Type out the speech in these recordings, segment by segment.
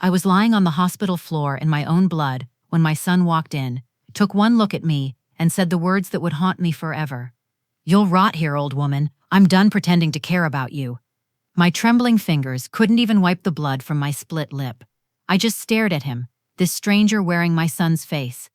I was lying on the hospital floor in my own blood when my son walked in, took one look at me, and said the words that would haunt me forever. "You'll rot here, old woman. I'm done pretending to care about you." My trembling fingers couldn't even wipe the blood from my split lip. I just stared at him, this stranger wearing my son's face.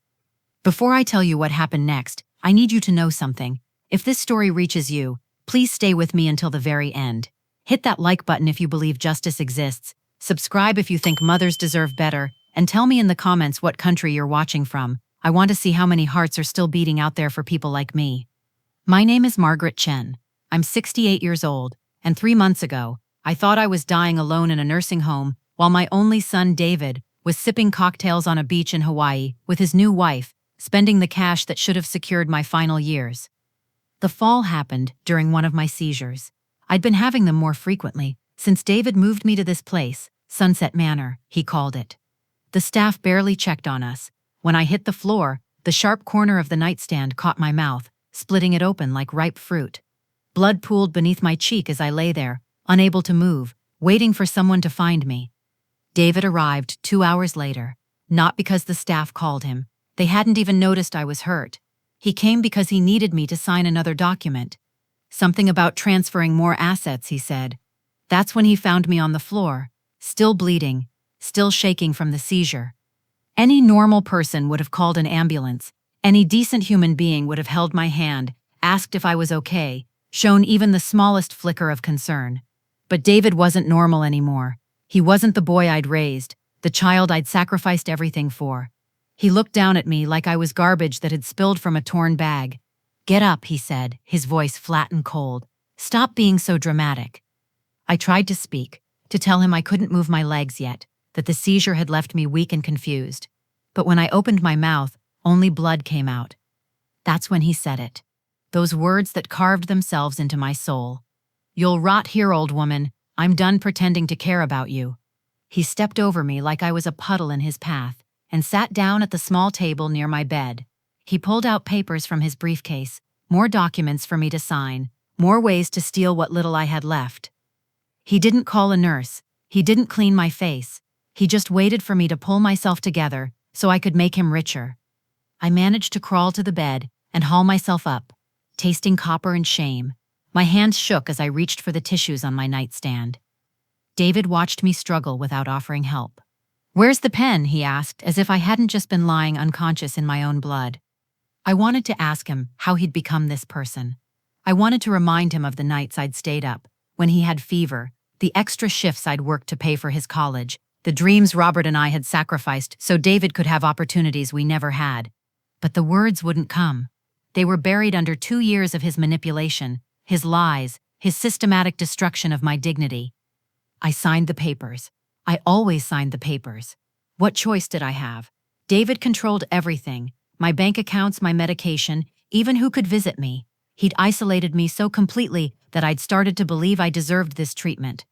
Before I tell you what happened next, I need you to know something. If this story reaches you, please stay with me until the very end. Hit that like button if you believe justice exists, subscribe if you think mothers deserve better, and tell me in the comments what country you're watching from. I want to see how many hearts are still beating out there for people like me. My name is Margaret Chen. I'm 68 years old, and 3 months ago, I thought I was dying alone in a nursing home while my only son, David, was sipping cocktails on a beach in Hawaii with his new wife, spending the cash that should have secured my final years. The fall happened during one of my seizures. I'd been having them more frequently since David moved me to this place, Sunset Manor, he called it. The staff barely checked on us. When I hit the floor, the sharp corner of the nightstand caught my mouth, splitting it open like ripe fruit. Blood pooled beneath my cheek as I lay there, unable to move, waiting for someone to find me. David arrived 2 hours later, not because the staff called him. They hadn't even noticed I was hurt. He came because he needed me to sign another document. Something about transferring more assets, he said. That's when he found me on the floor, still bleeding, still shaking from the seizure. Any normal person would have called an ambulance. Any decent human being would have held my hand, asked if I was okay, shown even the smallest flicker of concern. But David wasn't normal anymore. He wasn't the boy I'd raised, the child I'd sacrificed everything for. He looked down at me like I was garbage that had spilled from a torn bag. "Get up," he said, his voice flat and cold. "Stop being so dramatic." I tried to speak, to tell him I couldn't move my legs yet, that the seizure had left me weak and confused. But when I opened my mouth, only blood came out. That's when he said it. Those words that carved themselves into my soul. "You'll rot here, old woman. I'm done pretending to care about you." He stepped over me like I was a puddle in his path, and sat down at the small table near my bed. He pulled out papers from his briefcase, more documents for me to sign, more ways to steal what little I had left. He didn't call a nurse. He didn't clean my face. He just waited for me to pull myself together so I could make him richer. I managed to crawl to the bed and haul myself up, tasting copper and shame. My hands shook as I reached for the tissues on my nightstand. David watched me struggle without offering help. "Where's the pen?" he asked, as if I hadn't just been lying unconscious in my own blood. I wanted to ask him how he'd become this person. I wanted to remind him of the nights I'd stayed up, when he had fever, the extra shifts I'd worked to pay for his college, the dreams Robert and I had sacrificed so David could have opportunities we never had. But the words wouldn't come. They were buried under 2 years of his manipulation, his lies, his systematic destruction of my dignity. I signed the papers. I always signed the papers. What choice did I have? David controlled everything, my bank accounts, my medication, even who could visit me. He'd isolated me so completely that I'd started to believe I deserved this treatment.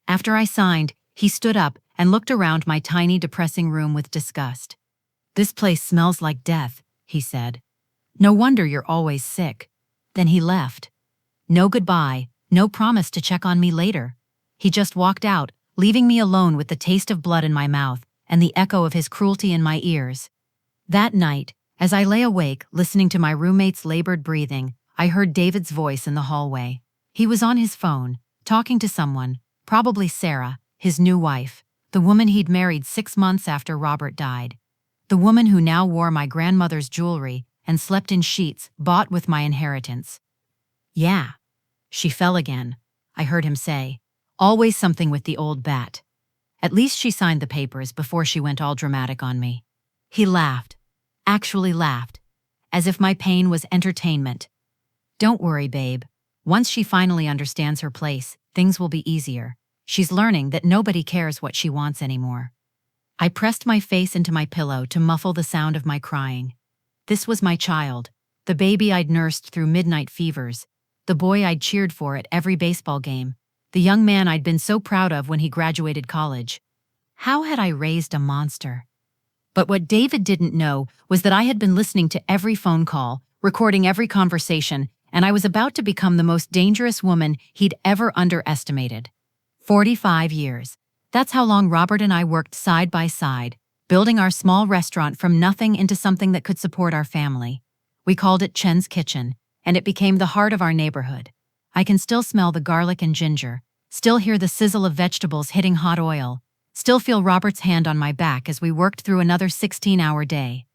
After I signed, he stood up and looked around my tiny, depressing room with disgust. "This place smells like death," he said. "No wonder you're always sick." Then he left. No goodbye, no promise to check on me later. He just walked out, leaving me alone with the taste of blood in my mouth and the echo of his cruelty in my ears. That night, as I lay awake listening to my roommate's labored breathing, I heard David's voice in the hallway. He was on his phone, talking to someone, probably Sarah, his new wife, the woman he'd married 6 months after Robert died. The woman who now wore my grandmother's jewelry and slept in sheets bought with my inheritance. "Yeah. She fell again," I heard him say. "Always something with the old bat. At least she signed the papers before she went all dramatic on me." He laughed. Actually laughed. As if my pain was entertainment. "Don't worry, babe. Once she finally understands her place, things will be easier. She's learning that nobody cares what she wants anymore." I pressed my face into my pillow to muffle the sound of my crying. This was my child, the baby I'd nursed through midnight fevers, the boy I'd cheered for at every baseball game, the young man I'd been so proud of when he graduated college. How had I raised a monster? But what David didn't know was that I had been listening to every phone call, recording every conversation, and I was about to become the most dangerous woman he'd ever underestimated. 45 years. That's how long Robert and I worked side by side, building our small restaurant from nothing into something that could support our family. We called it Chen's Kitchen, and it became the heart of our neighborhood. I can still smell the garlic and ginger, still hear the sizzle of vegetables hitting hot oil, still feel Robert's hand on my back as we worked through another 16-hour day.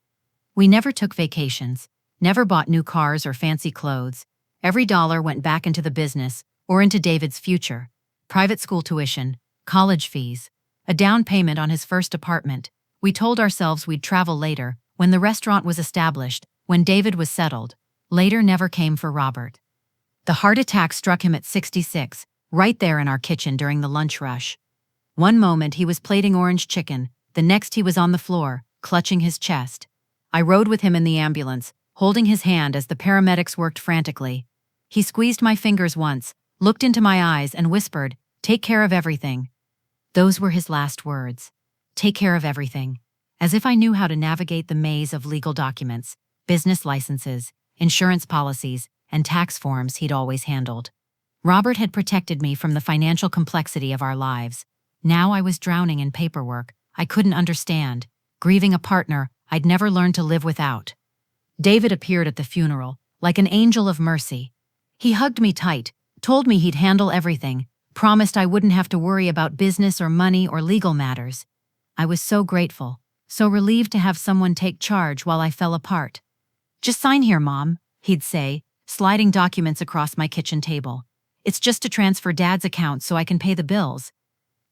We never took vacations, never bought new cars or fancy clothes. Every dollar went back into the business or into David's future. Private school tuition, college fees, a down payment on his first apartment. We told ourselves we'd travel later, when the restaurant was established, when David was settled. Later never came for Robert. The heart attack struck him at 66, right there in our kitchen during the lunch rush. One moment he was plating orange chicken, the next he was on the floor, clutching his chest. I rode with him in the ambulance, holding his hand as the paramedics worked frantically. He squeezed my fingers once, looked into my eyes and whispered, "Take care of everything." Those were his last words. Take care of everything. As if I knew how to navigate the maze of legal documents, business licenses, insurance policies, and tax forms he'd always handled. Robert had protected me from the financial complexity of our lives. Now I was drowning in paperwork I couldn't understand, grieving a partner I'd never learned to live without. David appeared at the funeral, like an angel of mercy. He hugged me tight, told me he'd handle everything, promised I wouldn't have to worry about business or money or legal matters. I was so grateful, so relieved to have someone take charge while I fell apart. "Just sign here, Mom," he'd say, sliding documents across my kitchen table. "It's just to transfer Dad's account so I can pay the bills.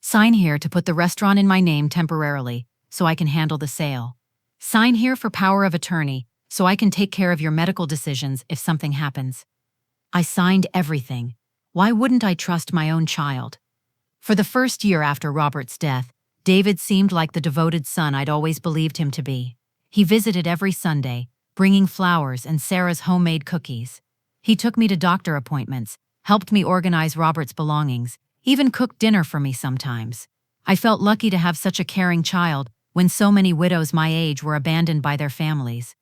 Sign here to put the restaurant in my name temporarily, so I can handle the sale. Sign here for power of attorney, so I can take care of your medical decisions if something happens." I signed everything. Why wouldn't I trust my own child? For the first year after Robert's death, David seemed like the devoted son I'd always believed him to be. He visited every Sunday, bringing flowers and Sarah's homemade cookies. He took me to doctor appointments, helped me organize Robert's belongings, even cooked dinner for me sometimes. I felt lucky to have such a caring child when so many widows my age were abandoned by their families.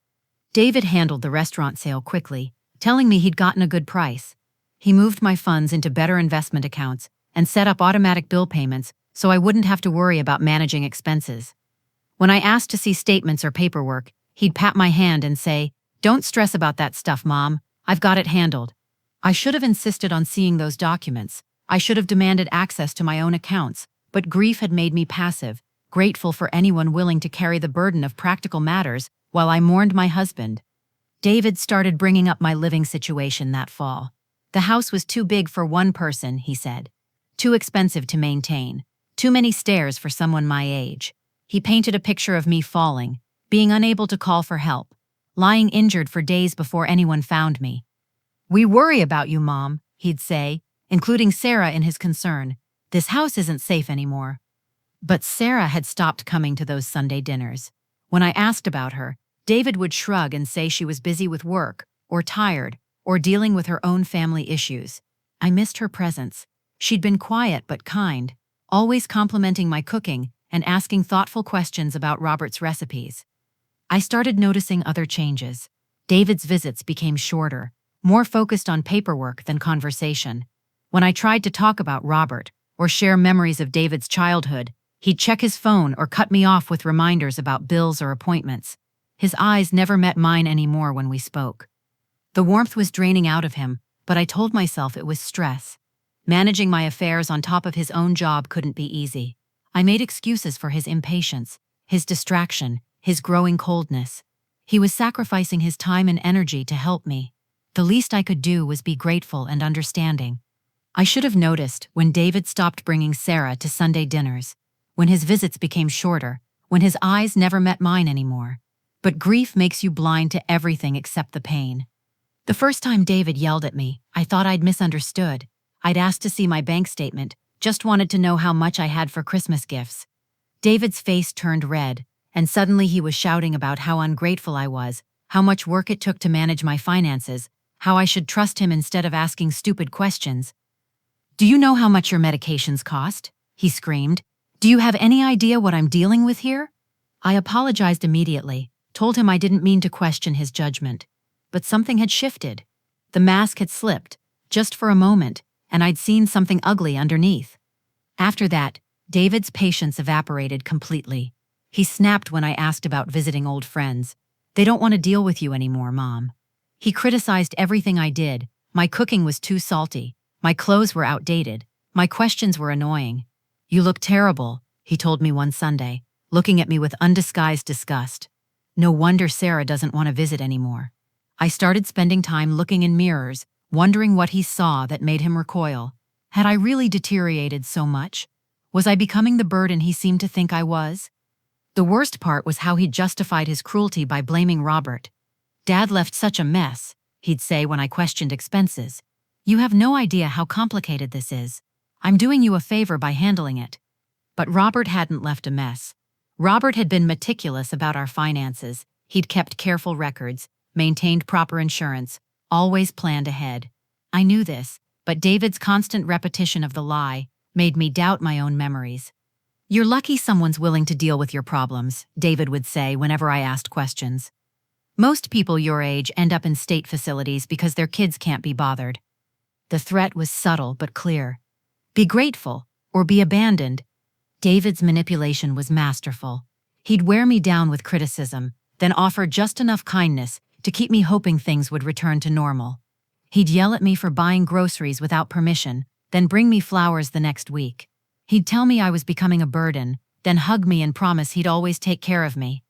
David handled the restaurant sale quickly, telling me he'd gotten a good price. He moved my funds into better investment accounts and set up automatic bill payments so I wouldn't have to worry about managing expenses. When I asked to see statements or paperwork, he'd pat my hand and say, "Don't stress about that stuff, Mom. I've got it handled." I should have insisted on seeing those documents. I should have demanded access to my own accounts, but grief had made me passive, grateful for anyone willing to carry the burden of practical matters while I mourned my husband. David started bringing up my living situation that fall. The house was too big for one person, he said. Too expensive to maintain. Too many stairs for someone my age. He painted a picture of me falling, being unable to call for help, lying injured for days before anyone found me. "We worry about you, Mom," he'd say, including Sarah in his concern. "This house isn't safe anymore." But Sarah had stopped coming to those Sunday dinners. When I asked about her, David would shrug and say she was busy with work, or tired, or dealing with her own family issues. I missed her presence. She'd been quiet but kind, always complimenting my cooking and asking thoughtful questions about Robert's recipes. I started noticing other changes. David's visits became shorter, more focused on paperwork than conversation. When I tried to talk about Robert or share memories of David's childhood, he'd check his phone or cut me off with reminders about bills or appointments. His eyes never met mine anymore when we spoke. The warmth was draining out of him, but I told myself it was stress. Managing my affairs on top of his own job couldn't be easy. I made excuses for his impatience, his distraction, his growing coldness. He was sacrificing his time and energy to help me. The least I could do was be grateful and understanding. I should have noticed when David stopped bringing Sarah to Sunday dinners, when his visits became shorter, when his eyes never met mine anymore. But grief makes you blind to everything except the pain. The first time David yelled at me, I thought I'd misunderstood. I'd asked to see my bank statement, just wanted to know how much I had for Christmas gifts. David's face turned red, and suddenly he was shouting about how ungrateful I was, how much work it took to manage my finances, how I should trust him instead of asking stupid questions. "Do you know how much your medications cost?" he screamed. "Do you have any idea what I'm dealing with here?" I apologized immediately, told him I didn't mean to question his judgment. But something had shifted. The mask had slipped, just for a moment, and I'd seen something ugly underneath. After that, David's patience evaporated completely. He snapped when I asked about visiting old friends. They don't want to deal with you anymore, Mom. He criticized everything I did. My cooking was too salty. My clothes were outdated. My questions were annoying. You look terrible, he told me one Sunday, looking at me with undisguised disgust. No wonder Sarah doesn't want to visit anymore. I started spending time looking in mirrors, wondering what he saw that made him recoil. Had I really deteriorated so much? Was I becoming the burden he seemed to think I was? The worst part was how he justified his cruelty by blaming Robert. Dad left such a mess, he'd say when I questioned expenses. You have no idea how complicated this is. I'm doing you a favor by handling it. But Robert hadn't left a mess. Robert had been meticulous about our finances. He'd kept careful records, maintained proper insurance, always planned ahead. I knew this, but David's constant repetition of the lie made me doubt my own memories. You're lucky someone's willing to deal with your problems, David would say whenever I asked questions. Most people your age end up in state facilities because their kids can't be bothered. The threat was subtle but clear. Be grateful, or be abandoned. David's manipulation was masterful. He'd wear me down with criticism, then offer just enough kindness to keep me hoping things would return to normal. He'd yell at me for buying groceries without permission, then bring me flowers the next week. He'd tell me I was becoming a burden, then hug me and promise he'd always take care of me.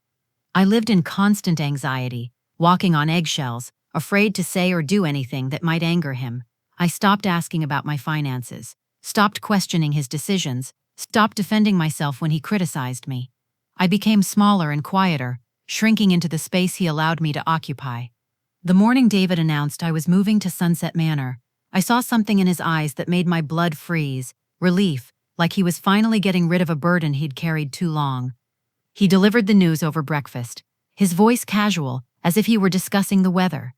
I lived in constant anxiety, walking on eggshells, afraid to say or do anything that might anger him. I stopped asking about my finances, stopped questioning his decisions, stopped defending myself when he criticized me. I became smaller and quieter, shrinking into the space he allowed me to occupy. The morning David announced I was moving to Sunset Manor, I saw something in his eyes that made my blood freeze, relief, like he was finally getting rid of a burden he'd carried too long. He delivered the news over breakfast, his voice casual, as if he were discussing the weather.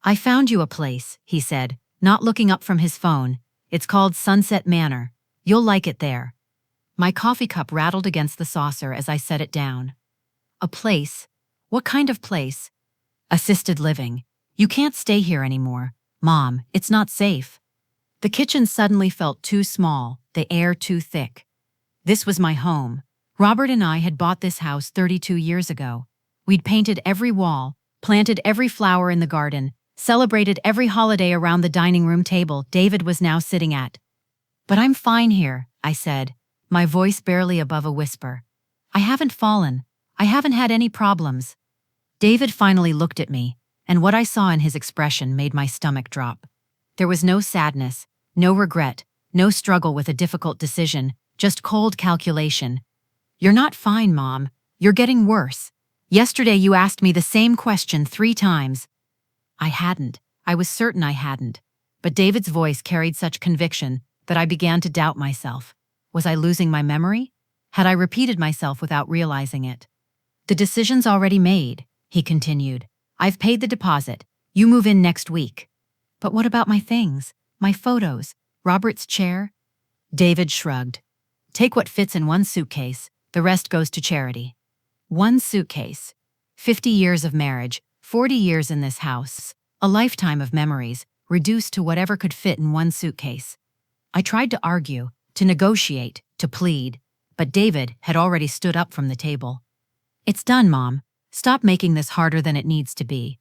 I found you a place, he said, not looking up from his phone. It's called Sunset Manor. You'll like it there. My coffee cup rattled against the saucer as I set it down. A place? What kind of place? Assisted living. You can't stay here anymore. Mom, it's not safe. The kitchen suddenly felt too small, the air too thick. This was my home. Robert and I had bought this house 32 years ago. We'd painted every wall, planted every flower in the garden, celebrated every holiday around the dining room table David was now sitting at. But I'm fine here, I said, my voice barely above a whisper. I haven't fallen. I haven't had any problems. David finally looked at me, and what I saw in his expression made my stomach drop. There was no sadness, no regret, no struggle with a difficult decision, just cold calculation. You're not fine, Mom. You're getting worse. Yesterday you asked me the same question 3 times. I hadn't. I was certain I hadn't. But David's voice carried such conviction that I began to doubt myself. Was I losing my memory? Had I repeated myself without realizing it? The decision's already made, he continued. I've paid the deposit. You move in next week. But what about my things? My photos? Robert's chair? David shrugged. Take what fits in one suitcase. The rest goes to charity. One suitcase. 50 years of marriage, 40 years in this house, a lifetime of memories, reduced to whatever could fit in one suitcase. I tried to argue, to negotiate, to plead, but David had already stood up from the table. It's done, Mom. Stop making this harder than it needs to be.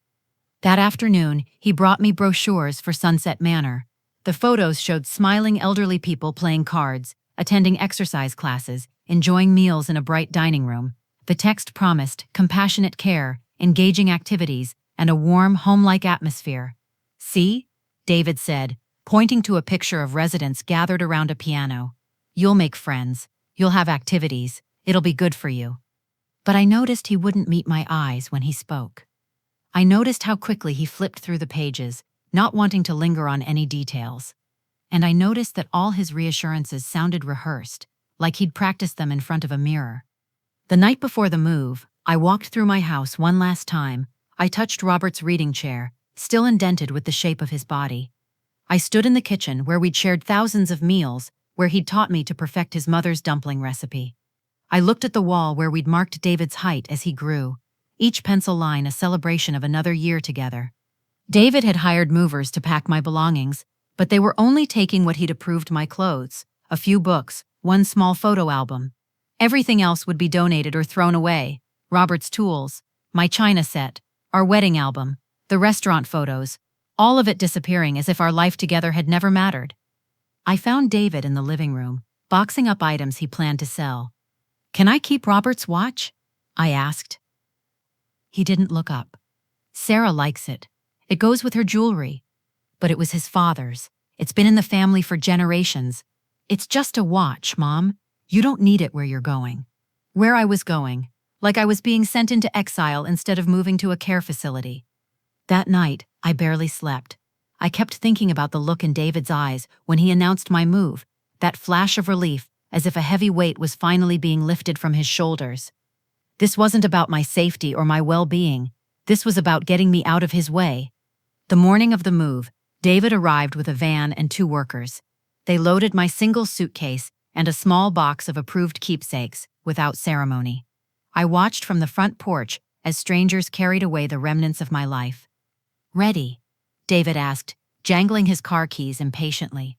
That afternoon, he brought me brochures for Sunset Manor. The photos showed smiling elderly people playing cards, attending exercise classes, enjoying meals in a bright dining room. The text promised compassionate care, engaging activities, and a warm, home-like atmosphere. See? David said, pointing to a picture of residents gathered around a piano. You'll make friends. You'll have activities. It'll be good for you. But I noticed he wouldn't meet my eyes when he spoke. I noticed how quickly he flipped through the pages, not wanting to linger on any details. And I noticed that all his reassurances sounded rehearsed, like he'd practiced them in front of a mirror. The night before the move, I walked through my house one last time. I touched Robert's reading chair, still indented with the shape of his body. I stood in the kitchen where we'd shared thousands of meals, where he'd taught me to perfect his mother's dumpling recipe. I looked at the wall where we'd marked David's height as he grew, each pencil line a celebration of another year together. David had hired movers to pack my belongings, but they were only taking what he'd approved: my clothes, a few books, one small photo album. Everything else would be donated or thrown away. Robert's tools, my china set, our wedding album, the restaurant photos, all of it disappearing as if our life together had never mattered. I found David in the living room, boxing up items he planned to sell. "Can I keep Robert's watch?" I asked. He didn't look up. "Sarah likes it. It goes with her jewelry." "But it was his father's. It's been in the family for generations." "It's just a watch, Mom. You don't need it where you're going." Where I was going, like I was being sent into exile instead of moving to a care facility. That night, I barely slept. I kept thinking about the look in David's eyes when he announced my move, that flash of relief, as if a heavy weight was finally being lifted from his shoulders. This wasn't about my safety or my well-being. This was about getting me out of his way. The morning of the move, David arrived with a van and 2 workers. They loaded my single suitcase and a small box of approved keepsakes without ceremony. I watched from the front porch as strangers carried away the remnants of my life. "Ready?" David asked, jangling his car keys impatiently.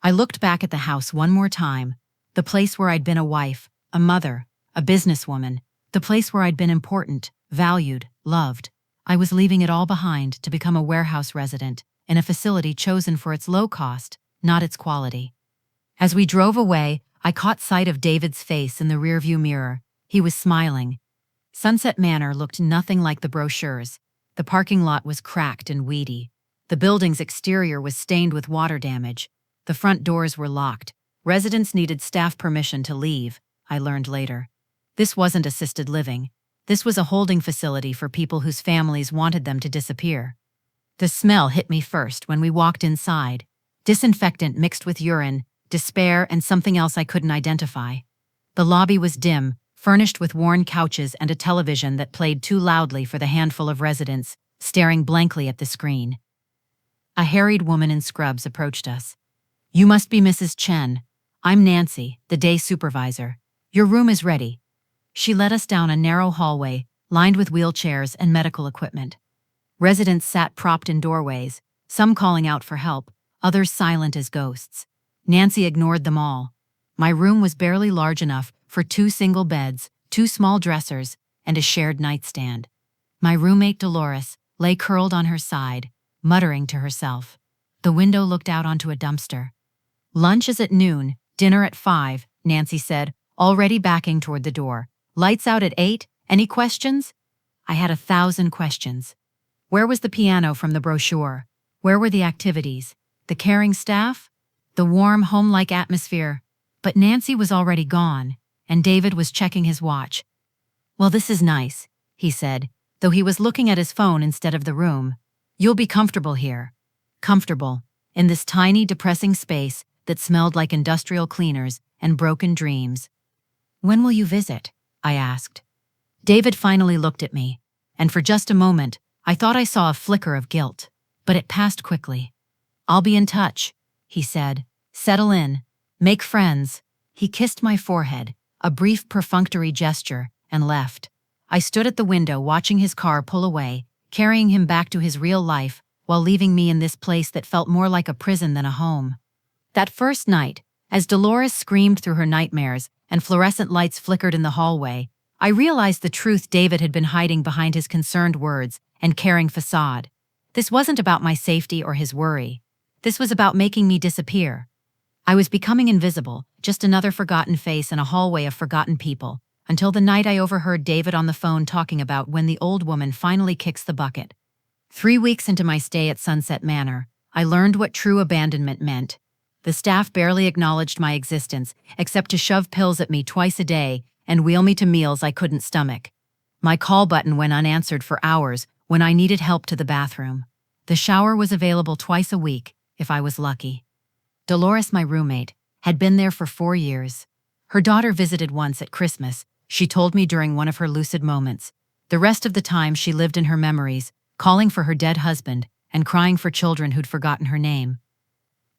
I looked back at the house one more time, the place where I'd been a wife, a mother, a businesswoman, the place where I'd been important, valued, loved. I was leaving it all behind to become a warehouse resident in a facility chosen for its low cost, not its quality. As we drove away, I caught sight of David's face in the rearview mirror. He was smiling. Sunset Manor looked nothing like the brochures. The parking lot was cracked and weedy. The building's exterior was stained with water damage. The front doors were locked. Residents needed staff permission to leave, I learned later. This wasn't assisted living. This was a holding facility for people whose families wanted them to disappear. The smell hit me first when we walked inside. Disinfectant mixed with urine, despair, and something else I couldn't identify. The lobby was dim, furnished with worn couches and a television that played too loudly for the handful of residents, staring blankly at the screen. A harried woman in scrubs approached us. "You must be Mrs. Chen. I'm Nancy, the day supervisor. Your room is ready." She led us down a narrow hallway, lined with wheelchairs and medical equipment. Residents sat propped in doorways, some calling out for help, others silent as ghosts. Nancy ignored them all. My room was barely large enough for 2 single beds, 2 small dressers, and a shared nightstand. My roommate Dolores lay curled on her side, muttering to herself. The window looked out onto a dumpster. "Lunch is at noon, dinner at 5, Nancy said, already backing toward the door. "Lights out at 8, any questions?" I had 1,000 questions. Where was the piano from the brochure? Where were the activities? The caring staff? The warm, home-like atmosphere? But Nancy was already gone, and David was checking his watch. "Well, this is nice," he said, though he was looking at his phone instead of the room. "You'll be comfortable here." Comfortable, in this tiny, depressing space that smelled like industrial cleaners and broken dreams. "When will you visit?" I asked. David finally looked at me, and for just a moment, I thought I saw a flicker of guilt, but it passed quickly. "I'll be in touch," he said. "Settle in. Make friends." He kissed my forehead, a brief perfunctory gesture, and left. I stood at the window watching his car pull away, carrying him back to his real life, while leaving me in this place that felt more like a prison than a home. That first night, as Dolores screamed through her nightmares and fluorescent lights flickered in the hallway, I realized the truth David had been hiding behind his concerned words and caring facade. This wasn't about my safety or his worry. This was about making me disappear. I was becoming invisible, just another forgotten face in a hallway of forgotten people, until the night I overheard David on the phone talking about when the old woman finally kicks the bucket. 3 weeks into my stay at Sunset Manor, I learned what true abandonment meant. The staff barely acknowledged my existence, except to shove pills at me twice a day and wheel me to meals I couldn't stomach. My call button went unanswered for hours when I needed help to the bathroom. The shower was available twice a week, if I was lucky. Dolores, my roommate, had been there for 4 years. Her daughter visited once at Christmas, she told me during one of her lucid moments. The rest of the time she lived in her memories, calling for her dead husband and crying for children who'd forgotten her name.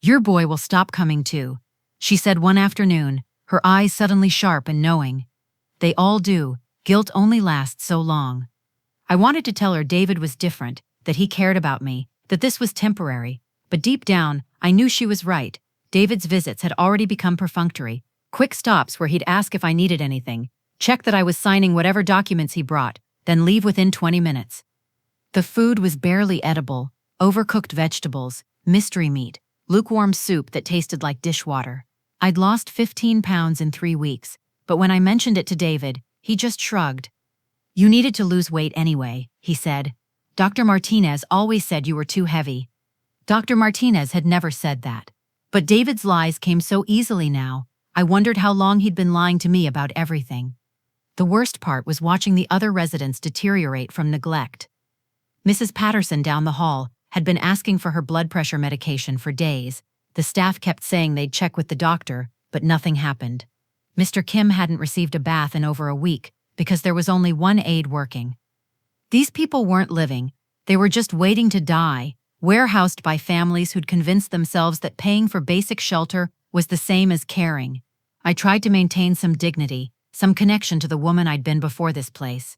"Your boy will stop coming too," she said one afternoon, her eyes suddenly sharp and knowing. "They all do, guilt only lasts so long." I wanted to tell her David was different, that he cared about me, that this was temporary, but deep down, I knew she was right. David's visits had already become perfunctory, quick stops where he'd ask if I needed anything, check that I was signing whatever documents he brought, then leave within 20 minutes. The food was barely edible: overcooked vegetables, mystery meat, lukewarm soup that tasted like dishwater. I'd lost 15 pounds in 3 weeks, but when I mentioned it to David, he just shrugged. "You needed to lose weight anyway," he said. "Dr. Martinez always said you were too heavy." Dr. Martinez had never said that. But David's lies came so easily now, I wondered how long he'd been lying to me about everything. The worst part was watching the other residents deteriorate from neglect. Mrs. Patterson down the hall had been asking for her blood pressure medication for days. The staff kept saying they'd check with the doctor, but nothing happened. Mr. Kim hadn't received a bath in over a week because there was only one aide working. These people weren't living, they were just waiting to die, warehoused by families who'd convinced themselves that paying for basic shelter was the same as caring. I tried to maintain some dignity, some connection to the woman I'd been before this place.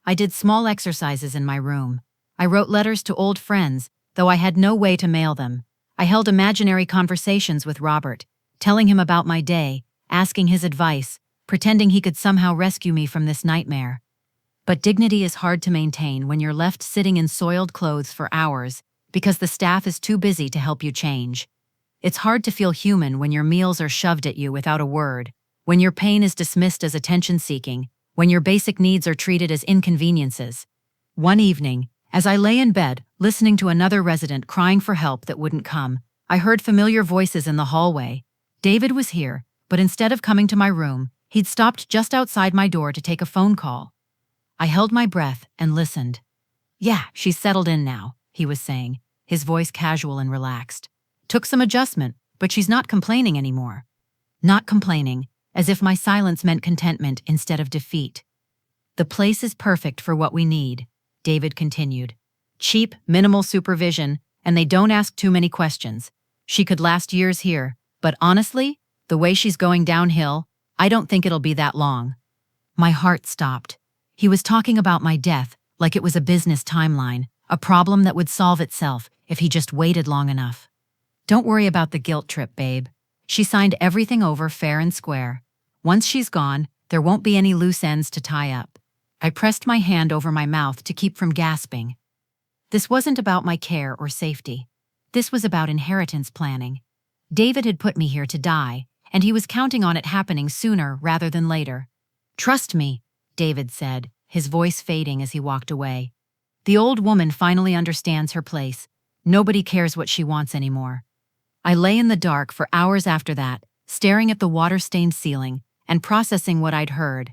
I did small exercises in my room. I wrote letters to old friends, though I had no way to mail them. I held imaginary conversations with Robert, telling him about my day, asking his advice, pretending he could somehow rescue me from this nightmare. But dignity is hard to maintain when you're left sitting in soiled clothes for hours because the staff is too busy to help you change. It's hard to feel human when your meals are shoved at you without a word, when your pain is dismissed as attention-seeking, when your basic needs are treated as inconveniences. One evening, as I lay in bed, listening to another resident crying for help that wouldn't come, I heard familiar voices in the hallway. David was here, but instead of coming to my room, he'd stopped just outside my door to take a phone call. I held my breath and listened. "Yeah, she's settled in now," he was saying, his voice casual and relaxed. "Took some adjustment, but she's not complaining anymore." Not complaining, as if my silence meant contentment instead of defeat. "The place is perfect for what we need," David continued. "Cheap, minimal supervision, and they don't ask too many questions. She could last years here, but honestly, the way she's going downhill, I don't think it'll be that long." My heart stopped. He was talking about my death like it was a business timeline, a problem that would solve itself if he just waited long enough. "Don't worry about the guilt trip, babe. She signed everything over fair and square. Once she's gone, there won't be any loose ends to tie up." I pressed my hand over my mouth to keep from gasping. This wasn't about my care or safety. This was about inheritance planning. David had put me here to die, and he was counting on it happening sooner rather than later. "Trust me," David said, his voice fading as he walked away. "The old woman finally understands her place. Nobody cares what she wants anymore." I lay in the dark for hours after that, staring at the water-stained ceiling and processing what I'd heard.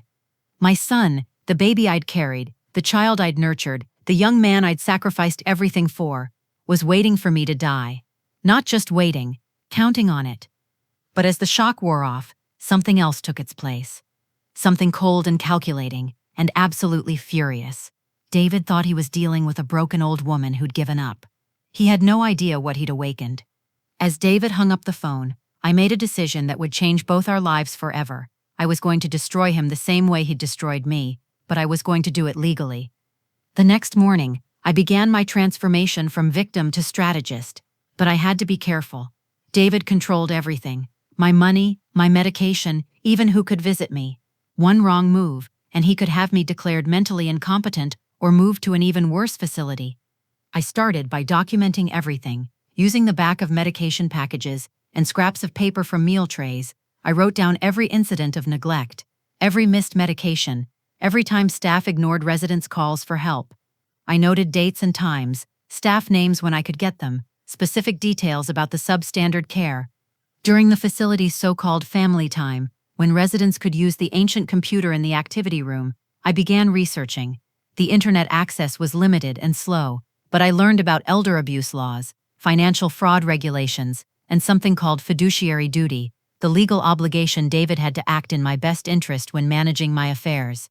My son, the baby I'd carried, the child I'd nurtured, the young man I'd sacrificed everything for, was waiting for me to die. Not just waiting, counting on it. But as the shock wore off, something else took its place. Something cold and calculating, and absolutely furious. David thought he was dealing with a broken old woman who'd given up. He had no idea what he'd awakened. As David hung up the phone, I made a decision that would change both our lives forever. I was going to destroy him the same way he'd destroyed me, but I was going to do it legally. The next morning, I began my transformation from victim to strategist, but I had to be careful. David controlled everything: my money, my medication, even who could visit me. One wrong move, and he could have me declared mentally incompetent or moved to an even worse facility. I started by documenting everything. Using the back of medication packages and scraps of paper from meal trays, I wrote down every incident of neglect, every missed medication, every time staff ignored residents' calls for help. I noted dates and times, staff names when I could get them, specific details about the substandard care. During the facility's so-called family time, when residents could use the ancient computer in the activity room, I began researching. The internet access was limited and slow, but I learned about elder abuse laws, financial fraud regulations, and something called fiduciary duty, the legal obligation David had to act in my best interest when managing my affairs.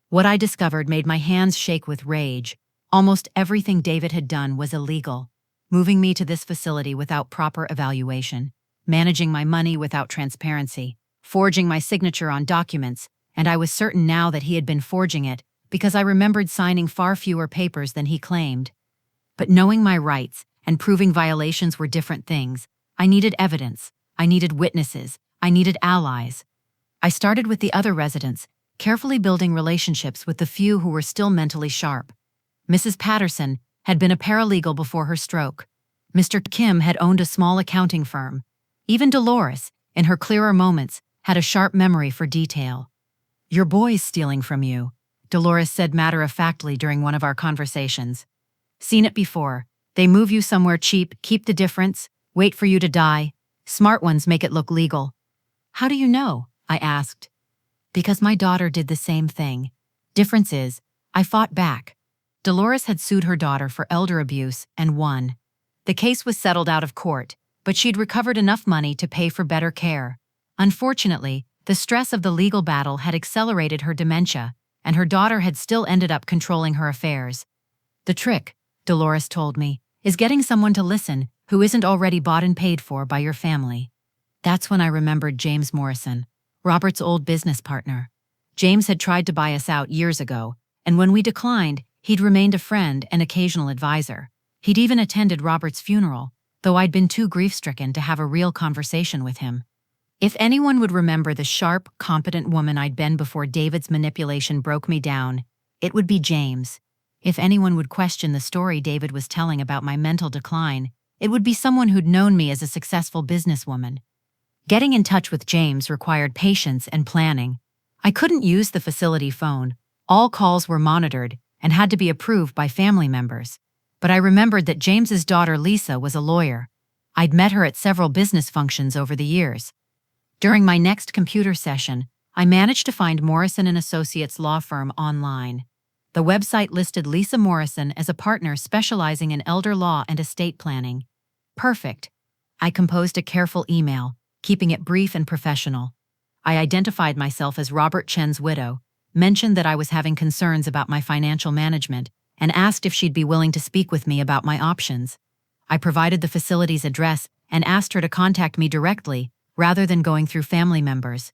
What I discovered made my hands shake with rage. Almost everything David had done was illegal. Moving me to this facility without proper evaluation, managing my money without transparency, forging my signature on documents, and I was certain now that he had been forging it because I remembered signing far fewer papers than he claimed. But knowing my rights and proving violations were different things, I needed evidence, I needed witnesses. I needed allies. I started with the other residents, carefully building relationships with the few who were still mentally sharp. Mrs. Patterson had been a paralegal before her stroke. Mr. Kim had owned a small accounting firm. Even Dolores, in her clearer moments, had a sharp memory for detail. "Your boy's stealing from you," Dolores said matter-of-factly during one of our conversations. "Seen it before. They move you somewhere cheap, keep the difference, wait for you to die. Smart ones make it look legal." "How do you know?" I asked. "Because my daughter did the same thing. Difference is, I fought back." Dolores had sued her daughter for elder abuse and won. The case was settled out of court, but she'd recovered enough money to pay for better care. Unfortunately, the stress of the legal battle had accelerated her dementia, and her daughter had still ended up controlling her affairs. "The trick," Dolores told me, "is getting someone to listen who isn't already bought and paid for by your family." That's when I remembered James Morrison, Robert's old business partner. James had tried to buy us out years ago, and when we declined, he'd remained a friend and occasional advisor. He'd even attended Robert's funeral, though I'd been too grief-stricken to have a real conversation with him. If anyone would remember the sharp, competent woman I'd been before David's manipulation broke me down, it would be James. If anyone would question the story David was telling about my mental decline, it would be someone who'd known me as a successful businesswoman. Getting in touch with James required patience and planning. I couldn't use the facility phone. All calls were monitored and had to be approved by family members. But I remembered that James's daughter Lisa was a lawyer. I'd met her at several business functions over the years. During my next computer session, I managed to find Morrison & Associates law firm online. The website listed Lisa Morrison as a partner specializing in elder law and estate planning. Perfect. I composed a careful email, keeping it brief and professional. I identified myself as Robert Chen's widow, mentioned that I was having concerns about my financial management, and asked if she'd be willing to speak with me about my options. I provided the facility's address and asked her to contact me directly, rather than going through family members.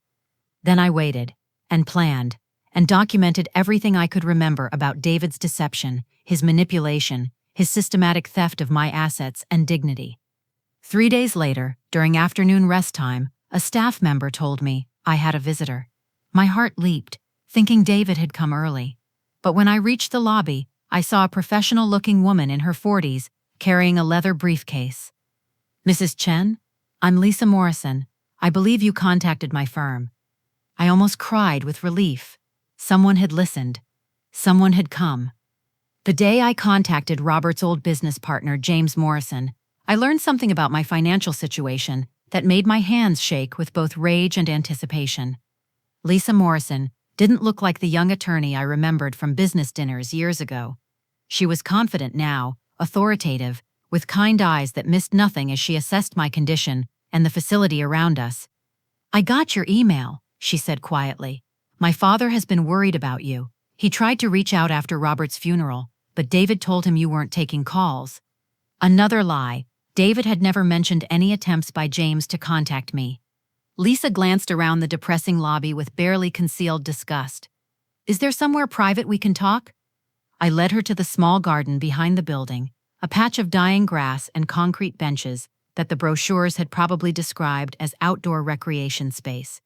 Then I waited, and planned, and documented everything I could remember about David's deception, his manipulation, his systematic theft of my assets and dignity. 3 days later, during afternoon rest time, a staff member told me I had a visitor. My heart leaped, thinking David had come early. But when I reached the lobby, I saw a professional-looking woman in her 40s carrying a leather briefcase. "Mrs. Chen? I'm Lisa Morrison. I believe you contacted my firm." I almost cried with relief. Someone had listened. Someone had come. The day I contacted Robert's old business partner, James Morrison, I learned something about my financial situation that made my hands shake with both rage and anticipation. Lisa Morrison didn't look like the young attorney I remembered from business dinners years ago. She was confident now, authoritative, with kind eyes that missed nothing as she assessed my condition and the facility around us. "I got your email," she said quietly. "My father has been worried about you. He tried to reach out after Robert's funeral, but David told him you weren't taking calls." Another lie. David had never mentioned any attempts by James to contact me. Lisa glanced around the depressing lobby with barely concealed disgust. "Is there somewhere private we can talk?" I led her to the small garden behind the building, a patch of dying grass and concrete benches that the brochures had probably described as outdoor recreation space.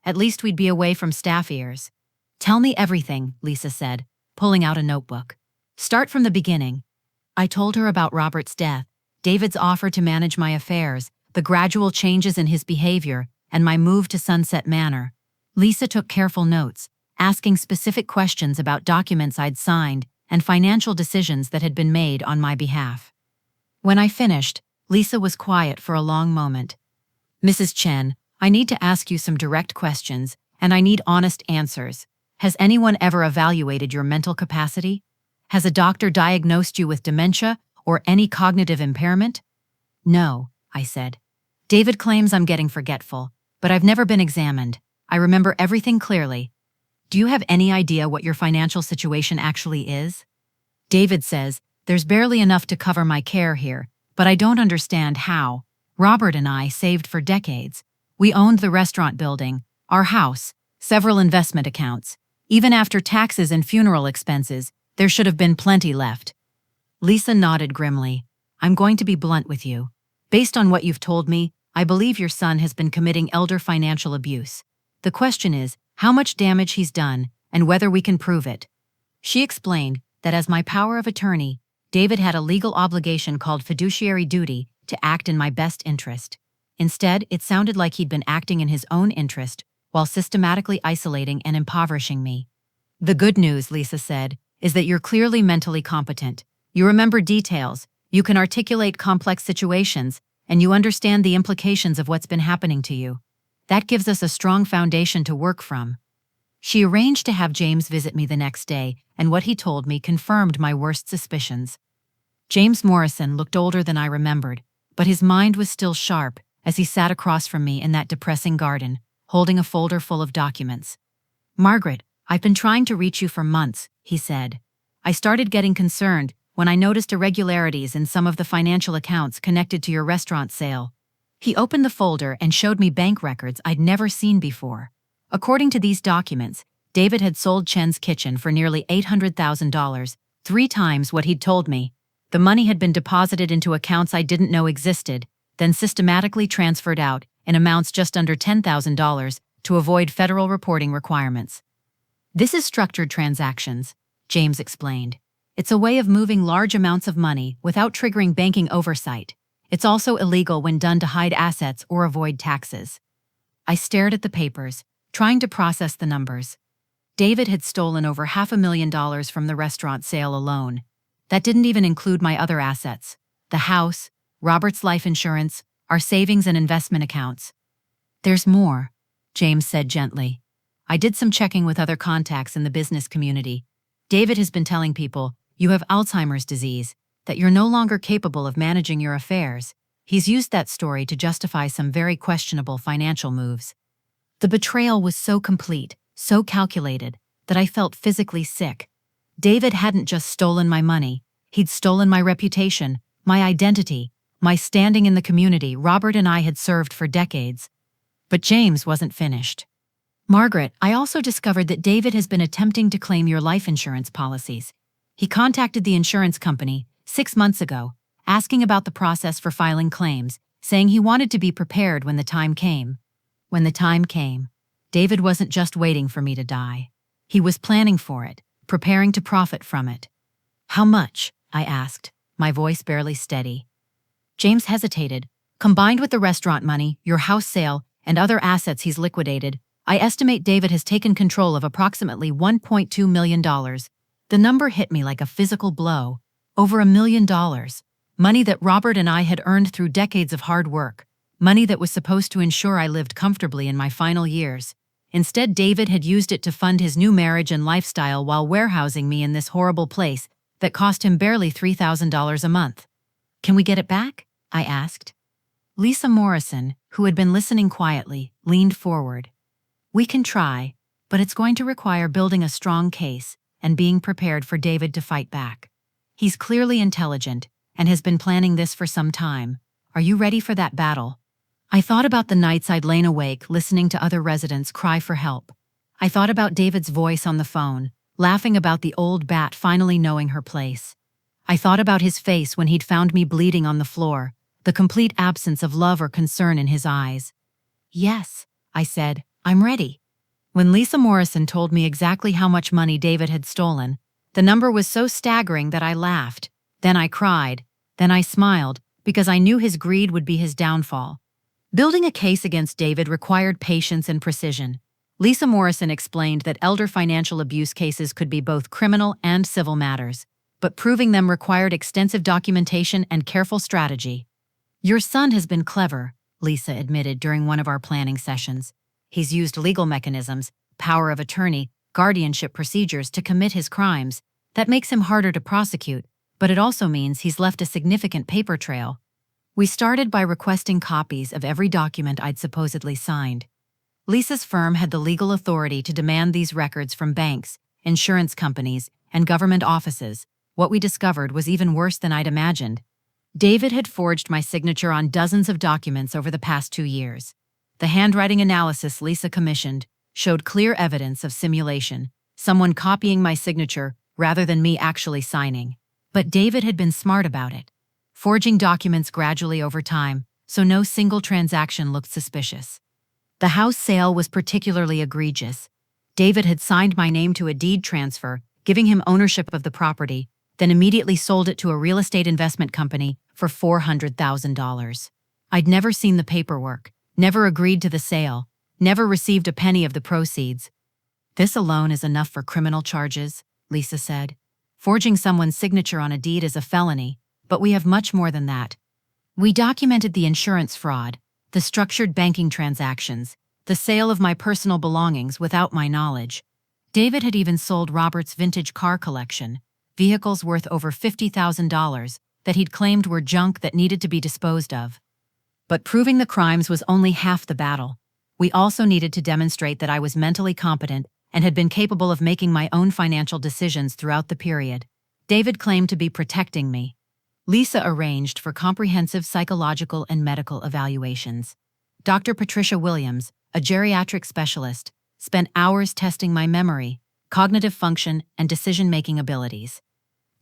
At least we'd be away from staff ears. "Tell me everything," Lisa said, pulling out a notebook. "Start from the beginning." I told her about Robert's death, David's offer to manage my affairs, the gradual changes in his behavior, and my move to Sunset Manor. Lisa took careful notes, asking specific questions about documents I'd signed and financial decisions that had been made on my behalf. When I finished, Lisa was quiet for a long moment. "Mrs. Chen, I need to ask you some direct questions, and I need honest answers. Has anyone ever evaluated your mental capacity? Has a doctor diagnosed you with dementia or any cognitive impairment?" "No," I said. "David claims I'm getting forgetful, but I've never been examined. I remember everything clearly. Do you have any idea what your financial situation actually is?" "David says there's barely enough to cover my care here, but I don't understand how. Robert and I saved for decades. We owned the restaurant building, our house, several investment accounts. Even after taxes and funeral expenses, there should have been plenty left." Lisa nodded grimly. "I'm going to be blunt with you. Based on what you've told me, I believe your son has been committing elder financial abuse. The question is, how much damage he's done, and whether we can prove it." She explained that as my power of attorney, David had a legal obligation called fiduciary duty to act in my best interest. Instead, it sounded like he'd been acting in his own interest while systematically isolating and impoverishing me. "The good news," Lisa said, "is that you're clearly mentally competent. You remember details, you can articulate complex situations, and you understand the implications of what's been happening to you. That gives us a strong foundation to work from." She arranged to have James visit me the next day, and what he told me confirmed my worst suspicions. James Morrison looked older than I remembered, but his mind was still sharp as he sat across from me in that depressing garden, holding a folder full of documents. "Margaret, I've been trying to reach you for months," he said. "I started getting concerned when I noticed irregularities in some of the financial accounts connected to your restaurant sale." He opened the folder and showed me bank records I'd never seen before. According to these documents, David had sold Chen's Kitchen for nearly $800,000, 3 times what he'd told me. The money had been deposited into accounts I didn't know existed, then systematically transferred out in amounts just under $10,000 to avoid federal reporting requirements. "This is structured transactions," James explained. "It's a way of moving large amounts of money without triggering banking oversight. It's also illegal when done to hide assets or avoid taxes." I stared at the papers, trying to process the numbers. David had stolen over $500,000 from the restaurant sale alone. That didn't even include my other assets: the house, Robert's life insurance, our savings and investment accounts. "There's more," James said gently. "I did some checking with other contacts in the business community. David has been telling people you have Alzheimer's disease, that you're no longer capable of managing your affairs. He's used that story to justify some very questionable financial moves." The betrayal was so complete, so calculated, that I felt physically sick. David hadn't just stolen my money, he'd stolen my reputation, my identity, my standing in the community Robert and I had served for decades. But James wasn't finished. "Margaret, I also discovered that David has been attempting to claim your life insurance policies. He contacted the insurance company 6 months ago, asking about the process for filing claims, saying he wanted to be prepared when the time came." When the time came, David wasn't just waiting for me to die. He was planning for it, preparing to profit from it. "How much?" I asked, my voice barely steady. James hesitated. "Combined with the restaurant money, your house sale, and other assets he's liquidated, I estimate David has taken control of approximately $1.2 million. The number hit me like a physical blow. Over $1 million. Money that Robert and I had earned through decades of hard work. Money that was supposed to ensure I lived comfortably in my final years. Instead, David had used it to fund his new marriage and lifestyle while warehousing me in this horrible place that cost him barely $3,000 a month." "Can we get it back?" I asked. Lisa Morrison, who had been listening quietly, leaned forward. "We can try, but it's going to require building a strong case and being prepared for David to fight back. He's clearly intelligent and has been planning this for some time. Are you ready for that battle?" I thought about the nights I'd lain awake listening to other residents cry for help. I thought about David's voice on the phone, laughing about the old bat finally knowing her place. I thought about his face when he'd found me bleeding on the floor, the complete absence of love or concern in his eyes. "Yes," I said, "I'm ready." When Lisa Morrison told me exactly how much money David had stolen, the number was so staggering that I laughed. Then I cried. Then I smiled, because I knew his greed would be his downfall. Building a case against David required patience and precision. Lisa Morrison explained that elder financial abuse cases could be both criminal and civil matters, but proving them required extensive documentation and careful strategy. "Your son has been clever," Lisa admitted during one of our planning sessions. "He's used legal mechanisms, power of attorney, guardianship procedures to commit his crimes. That makes him harder to prosecute, but it also means he's left a significant paper trail." We started by requesting copies of every document I'd supposedly signed. Lisa's firm had the legal authority to demand these records from banks, insurance companies, and government offices. What we discovered was even worse than I'd imagined. David had forged my signature on dozens of documents over the past 2 years. The handwriting analysis Lisa commissioned showed clear evidence of simulation, someone copying my signature rather than me actually signing. But David had been smart about it, forging documents gradually over time so no single transaction looked suspicious. The house sale was particularly egregious. David had signed my name to a deed transfer, giving him ownership of the property, then immediately sold it to a real estate investment company for $400,000. I'd never seen the paperwork, never agreed to the sale, never received a penny of the proceeds. "This alone is enough for criminal charges," Lisa said. "Forging someone's signature on a deed is a felony, but we have much more than that. We documented the insurance fraud, the structured banking transactions, the sale of my personal belongings without my knowledge. David had even sold Robert's vintage car collection, vehicles worth over $50,000 that he'd claimed were junk that needed to be disposed of. But proving the crimes was only half the battle. We also needed to demonstrate that I was mentally competent and had been capable of making my own financial decisions throughout the period. David claimed to be protecting me. Lisa arranged for comprehensive psychological and medical evaluations. Dr. Patricia Williams, a geriatric specialist, spent hours testing my memory, cognitive function, and decision-making abilities.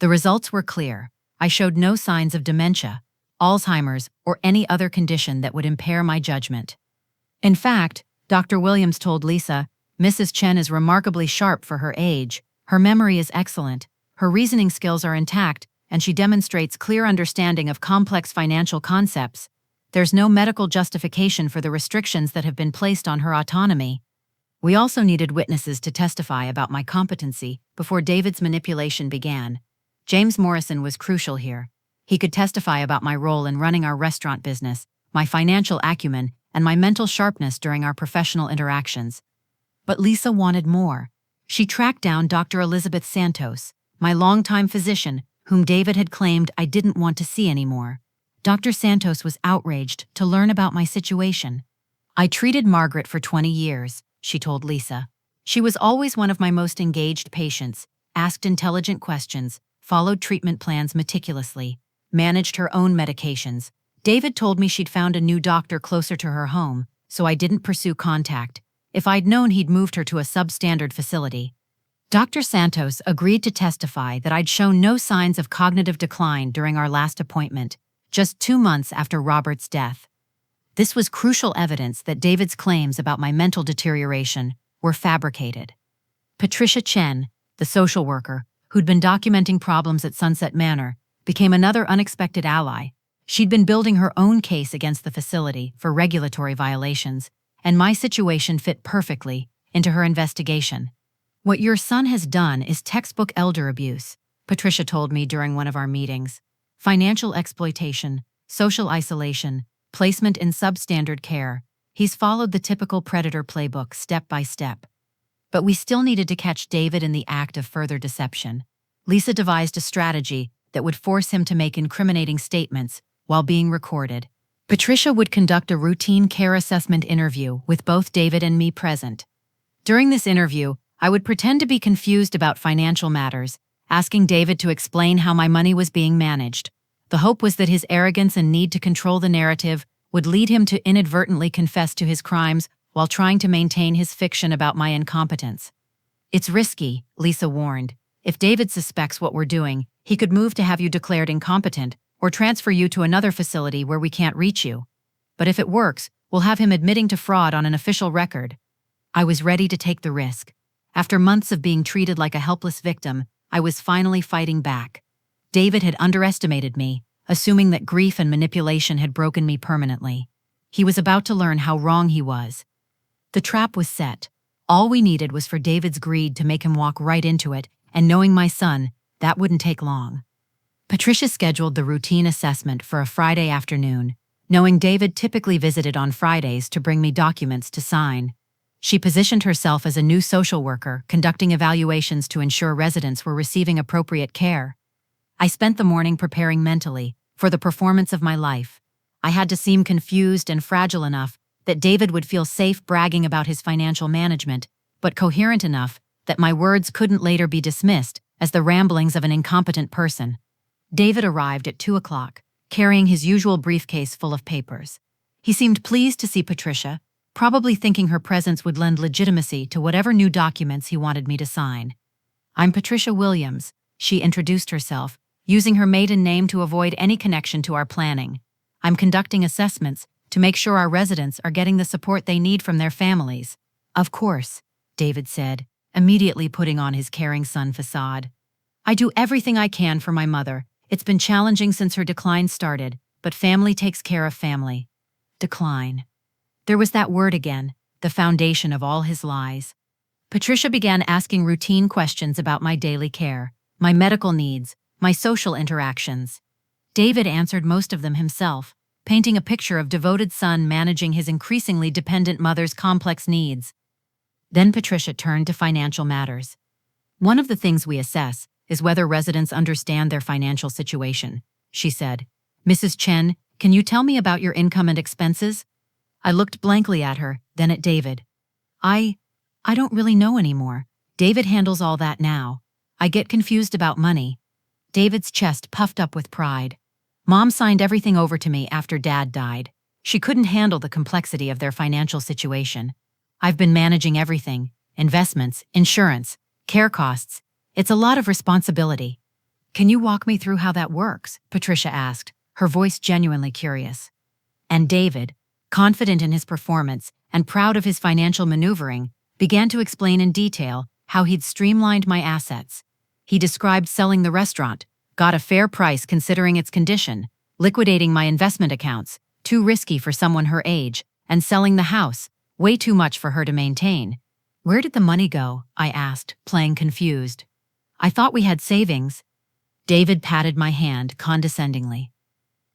The results were clear. I showed no signs of dementia, Alzheimer's, or any other condition that would impair my judgment. In fact, Dr. Williams told Lisa, "Mrs. Chen is remarkably sharp for her age, her memory is excellent, her reasoning skills are intact, and she demonstrates clear understanding of complex financial concepts. There's no medical justification for the restrictions that have been placed on her autonomy." We also needed witnesses to testify about my competency before David's manipulation began. James Morrison was crucial here. He could testify about my role in running our restaurant business, my financial acumen, and my mental sharpness during our professional interactions. But Lisa wanted more. She tracked down Dr. Elizabeth Santos, my longtime physician, whom David had claimed I didn't want to see anymore. Dr. Santos was outraged to learn about my situation. "I treated Margaret for 20 years, she told Lisa. "She was always one of my most engaged patients, asked intelligent questions, followed treatment plans meticulously, managed her own medications. David told me she'd found a new doctor closer to her home, so I didn't pursue contact. If I'd known he'd moved her to a substandard facility." Dr. Santos agreed to testify that I'd shown no signs of cognitive decline during our last appointment, just 2 months after Robert's death. This was crucial evidence that David's claims about my mental deterioration were fabricated. Patricia Chen, the social worker, who'd been documenting problems at Sunset Manor, became another unexpected ally. She'd been building her own case against the facility for regulatory violations, and my situation fit perfectly into her investigation. "What your son has done is textbook elder abuse," Patricia told me during one of our meetings. "Financial exploitation, social isolation, placement in substandard care. He's followed the typical predator playbook step by step." But we still needed to catch David in the act of further deception. Lisa devised a strategy that would force him to make incriminating statements while being recorded. Patricia would conduct a routine care assessment interview with both David and me present. During this interview, I would pretend to be confused about financial matters, asking David to explain how my money was being managed. The hope was that his arrogance and need to control the narrative would lead him to inadvertently confess to his crimes while trying to maintain his fiction about my incompetence. "It's risky," Lisa warned. "If David suspects what we're doing, he could move to have you declared incompetent or transfer you to another facility where we can't reach you. But if it works, we'll have him admitting to fraud on an official record." I was ready to take the risk. After months of being treated like a helpless victim, I was finally fighting back. David had underestimated me, assuming that grief and manipulation had broken me permanently. He was about to learn how wrong he was. The trap was set. All we needed was for David's greed to make him walk right into it, and knowing my son, that wouldn't take long. Patricia scheduled the routine assessment for a Friday afternoon, knowing David typically visited on Fridays to bring me documents to sign. She positioned herself as a new social worker, conducting evaluations to ensure residents were receiving appropriate care. I spent the morning preparing mentally for the performance of my life. I had to seem confused and fragile enough that David would feel safe bragging about his financial management, but coherent enough that my words couldn't later be dismissed as the ramblings of an incompetent person. David arrived at 2 o'clock, carrying his usual briefcase full of papers. He seemed pleased to see Patricia, probably thinking her presence would lend legitimacy to whatever new documents he wanted me to sign. "I'm Patricia Williams," she introduced herself, using her maiden name to avoid any connection to our planning. I'm conducting assessments to make sure our residents are getting the support they need from their families. Of course, David said, immediately putting on his caring son facade. I do everything I can for my mother. It's been challenging since her decline started, but family takes care of family. Decline. There was that word again, the foundation of all his lies. Patricia began asking routine questions about my daily care, my medical needs, my social interactions. David answered most of them himself, painting a picture of devoted son managing his increasingly dependent mother's complex needs. Then Patricia turned to financial matters. One of the things we assess is whether residents understand their financial situation, she said. Mrs. Chen, can you tell me about your income and expenses? I looked blankly at her, then at David. I don't really know anymore. David handles all that now. I get confused about money. David's chest puffed up with pride. Mom signed everything over to me after Dad died. She couldn't handle the complexity of their financial situation. I've been managing everything: investments, insurance, care costs. It's a lot of responsibility. Can you walk me through how that works? Patricia asked, her voice genuinely curious. And David, confident in his performance and proud of his financial maneuvering, began to explain in detail how he'd streamlined my assets. He described selling the restaurant, got a fair price considering its condition, liquidating my investment accounts, too risky for someone her age, and selling the house, way too much for her to maintain. Where did the money go? I asked, playing confused. I thought we had savings. David patted my hand condescendingly.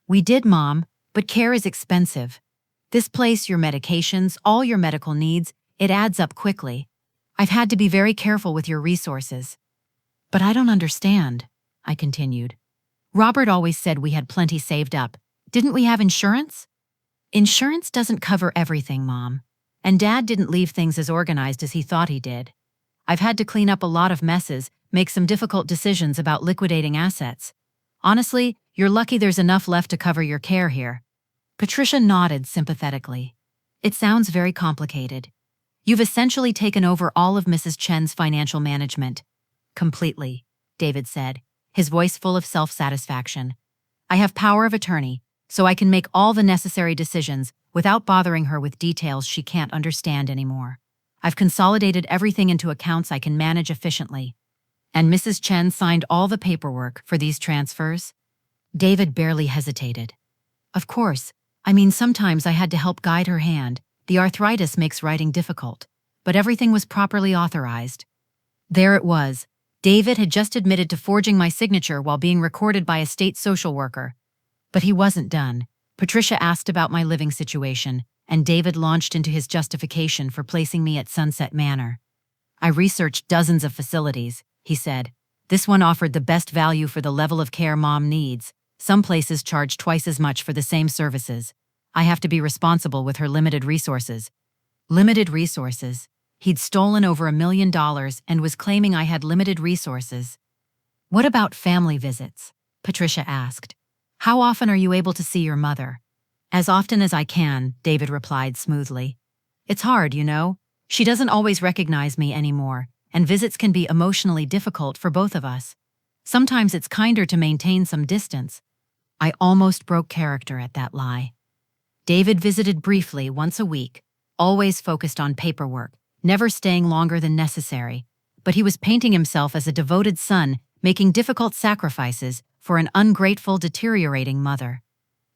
We did, Mom, but care is expensive. This place, your medications, all your medical needs, it adds up quickly. I've had to be very careful with your resources. But I don't understand, I continued. Robert always said we had plenty saved up. Didn't we have insurance? Insurance doesn't cover everything, Mom. And Dad didn't leave things as organized as he thought he did. I've had to clean up a lot of messes, make some difficult decisions about liquidating assets. Honestly, you're lucky there's enough left to cover your care here. Patricia nodded sympathetically. It sounds very complicated. You've essentially taken over all of Mrs. Chen's financial management. Completely, David said, his voice full of self-satisfaction. I have power of attorney, so I can make all the necessary decisions without bothering her with details she can't understand anymore. I've consolidated everything into accounts I can manage efficiently. And Mrs. Chen signed all the paperwork for these transfers? David barely hesitated. Of course. I mean, sometimes I had to help guide her hand. The arthritis makes writing difficult. But everything was properly authorized. There it was. David had just admitted to forging my signature while being recorded by a state social worker. But he wasn't done. Patricia asked about my living situation, and David launched into his justification for placing me at Sunset Manor. I researched dozens of facilities, he said. This one offered the best value for the level of care Mom needs. Some places charge twice as much for the same services. I have to be responsible with her limited resources. Limited resources? He'd stolen over $1 million and was claiming I had limited resources. What about family visits? Patricia asked. How often are you able to see your mother? As often as I can, David replied smoothly. It's hard, you know. She doesn't always recognize me anymore, and visits can be emotionally difficult for both of us. Sometimes it's kinder to maintain some distance. I almost broke character at that lie. David visited briefly once a week, always focused on paperwork, never staying longer than necessary. But he was painting himself as a devoted son, making difficult sacrifices for an ungrateful, deteriorating mother.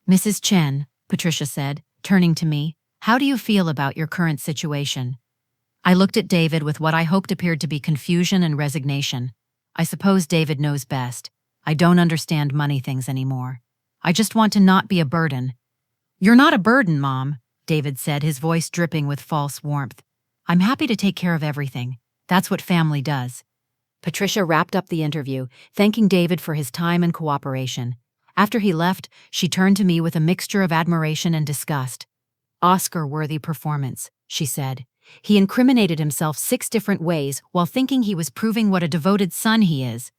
Mrs. Chen, Patricia said, turning to me, how do you feel about your current situation? I looked at David with what I hoped appeared to be confusion and resignation. I suppose David knows best. I don't understand money things anymore. I just want to not be a burden. You're not a burden, Mom, David said, his voice dripping with false warmth. I'm happy to take care of everything. That's what family does. Patricia wrapped up the interview, thanking David for his time and cooperation. After he left, she turned to me with a mixture of admiration and disgust. Oscar-worthy performance, she said. He incriminated himself 6 different ways while thinking he was proving what a devoted son he is.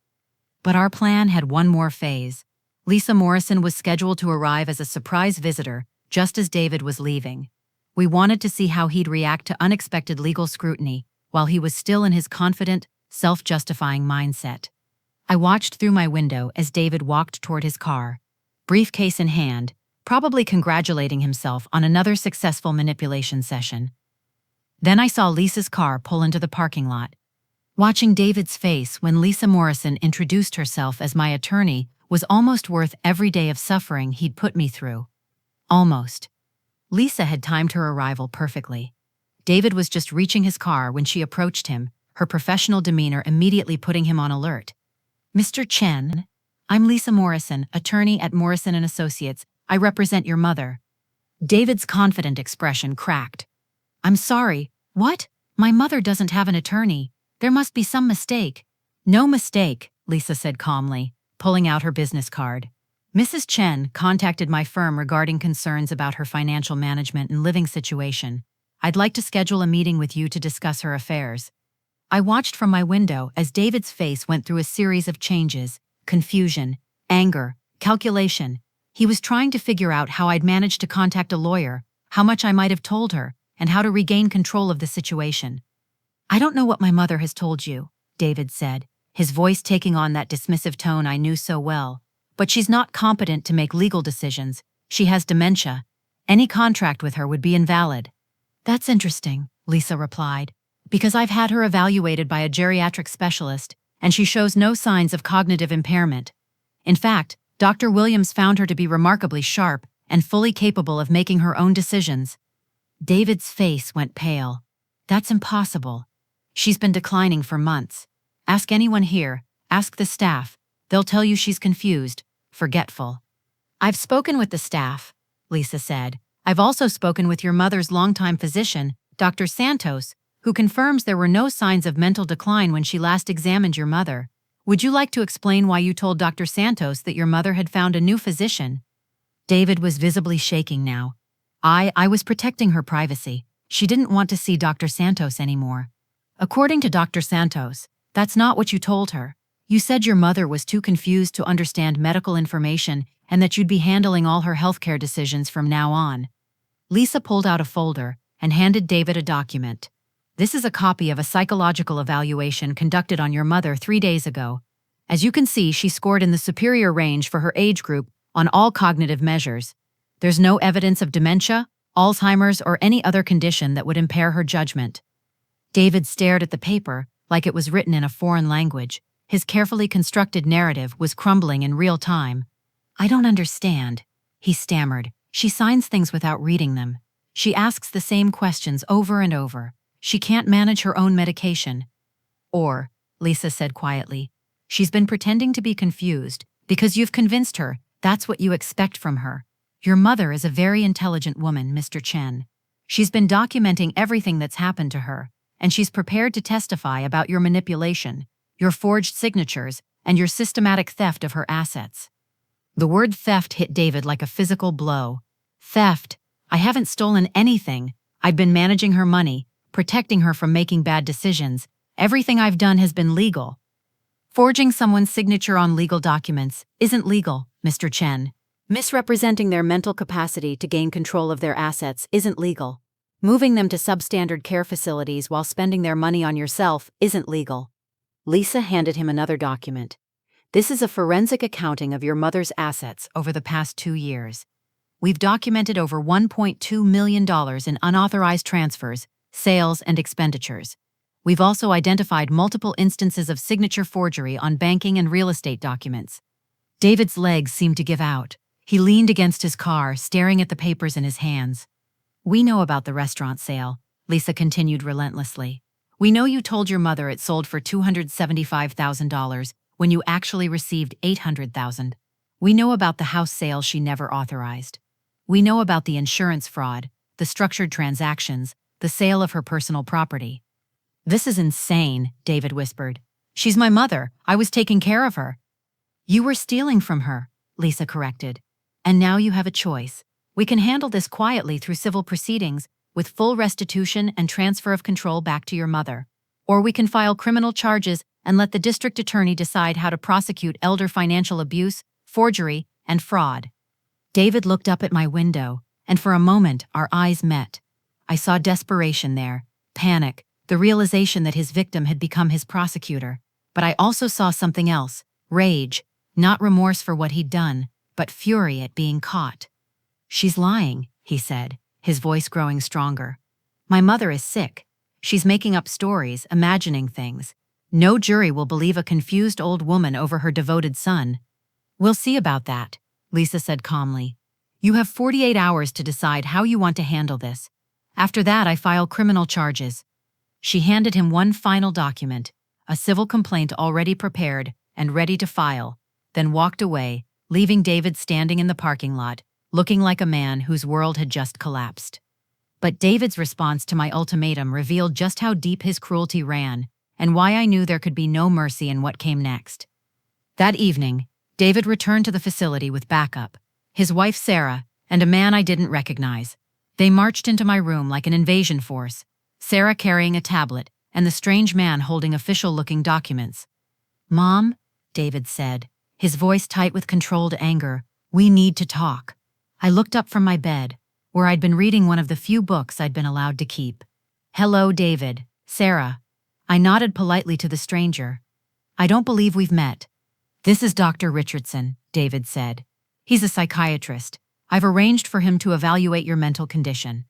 But our plan had one more phase. Lisa Morrison was scheduled to arrive as a surprise visitor just as David was leaving. We wanted to see how he'd react to unexpected legal scrutiny while he was still in his confident, self-justifying mindset. I watched through my window as David walked toward his car, briefcase in hand, probably congratulating himself on another successful manipulation session. Then I saw Lisa's car pull into the parking lot. Watching David's face when Lisa Morrison introduced herself as my attorney was almost worth every day of suffering he'd put me through. Almost. Lisa had timed her arrival perfectly. David was just reaching his car when she approached him, her professional demeanor immediately putting him on alert. "Mr. Chen, I'm Lisa Morrison, attorney at Morrison & Associates. I represent your mother." David's confident expression cracked. "I'm sorry, what? My mother doesn't have an attorney. There must be some mistake." "No mistake," Lisa said calmly, pulling out her business card. "Mrs. Chen contacted my firm regarding concerns about her financial management and living situation. I'd like to schedule a meeting with you to discuss her affairs." I watched from my window as David's face went through a series of changes: confusion, anger, calculation. He was trying to figure out how I'd managed to contact a lawyer, how much I might have told her, and how to regain control of the situation. "I don't know what my mother has told you," David said, his voice taking on that dismissive tone I knew so well. "But she's not competent to make legal decisions. She has dementia. Any contract with her would be invalid." "That's interesting," Lisa replied, "because I've had her evaluated by a geriatric specialist, and she shows no signs of cognitive impairment. In fact, Dr. Williams found her to be remarkably sharp and fully capable of making her own decisions." David's face went pale. "That's impossible. She's been declining for months. Ask anyone here, ask the staff. They'll tell you she's confused, forgetful." "I've spoken with the staff," Lisa said. "I've also spoken with your mother's longtime physician, Dr. Santos, who confirms there were no signs of mental decline when she last examined your mother. Would you like to explain why you told Dr. Santos that your mother had found a new physician?" David was visibly shaking now. I was protecting her privacy. She didn't want to see Dr. Santos anymore. "According to Dr. Santos, that's not what you told her. You said your mother was too confused to understand medical information and that you'd be handling all her healthcare decisions from now on." Lisa pulled out a folder and handed David a document. "This is a copy of a psychological evaluation conducted on your mother 3 days ago. As you can see, she scored in the superior range for her age group on all cognitive measures. There's no evidence of dementia, Alzheimer's, or any other condition that would impair her judgment." David stared at the paper like it was written in a foreign language. His carefully constructed narrative was crumbling in real time. "I don't understand," he stammered. "She signs things without reading them. She asks the same questions over and over. She can't manage her own medication." "Or," Lisa said quietly, "she's been pretending to be confused because you've convinced her that's what you expect from her. Your mother is a very intelligent woman, Mr. Chen. She's been documenting everything that's happened to her, and she's prepared to testify about your manipulation, your forged signatures, and your systematic theft of her assets." The word theft hit David like a physical blow. "Theft? I haven't stolen anything. I've been managing her money, protecting her from making bad decisions. Everything I've done has been legal." "Forging someone's signature on legal documents isn't legal, Mr. Chen. Misrepresenting their mental capacity to gain control of their assets isn't legal. Moving them to substandard care facilities while spending their money on yourself isn't legal." Lisa handed him another document. "This is a forensic accounting of your mother's assets over the past 2 years. We've documented over $1.2 million in unauthorized transfers, sales, and expenditures. We've also identified multiple instances of signature forgery on banking and real estate documents." David's legs seemed to give out. He leaned against his car, staring at the papers in his hands. "We know about the restaurant sale," Lisa continued relentlessly. "We know you told your mother it sold for $275,000 when you actually received $800,000. We know about the house sale she never authorized. We know about the insurance fraud, the structured transactions, the sale of her personal property." "This is insane," David whispered. "She's my mother. I was taking care of her." "You were stealing from her," Lisa corrected. "And now you have a choice. We can handle this quietly through civil proceedings, with full restitution and transfer of control back to your mother. Or we can file criminal charges and let the district attorney decide how to prosecute elder financial abuse, forgery, and fraud." David looked up at my window, and for a moment our eyes met. I saw desperation there, panic, the realization that his victim had become his prosecutor. But I also saw something else: rage, not remorse for what he'd done, but fury at being caught. She's lying, he said, his voice growing stronger. My mother is sick. She's making up stories, imagining things. No jury will believe a confused old woman over her devoted son. We'll see about that, Lisa said calmly. You have 48 hours to decide how you want to handle this. After that, I file criminal charges. She handed him one final document, a civil complaint already prepared and ready to file, then walked away, leaving David standing in the parking lot, looking like a man whose world had just collapsed. But David's response to my ultimatum revealed just how deep his cruelty ran, and why I knew there could be no mercy in what came next. That evening, David returned to the facility with backup, his wife Sarah, and a man I didn't recognize. They marched into my room like an invasion force, Sarah carrying a tablet and the strange man holding official-looking documents. Mom, David said, his voice tight with controlled anger, we need to talk. I looked up from my bed, where I'd been reading one of the few books I'd been allowed to keep. Hello, David, Sarah. I nodded politely to the stranger. I don't believe we've met. This is Dr. Richardson, David said. He's a psychiatrist. I've arranged for him to evaluate your mental condition.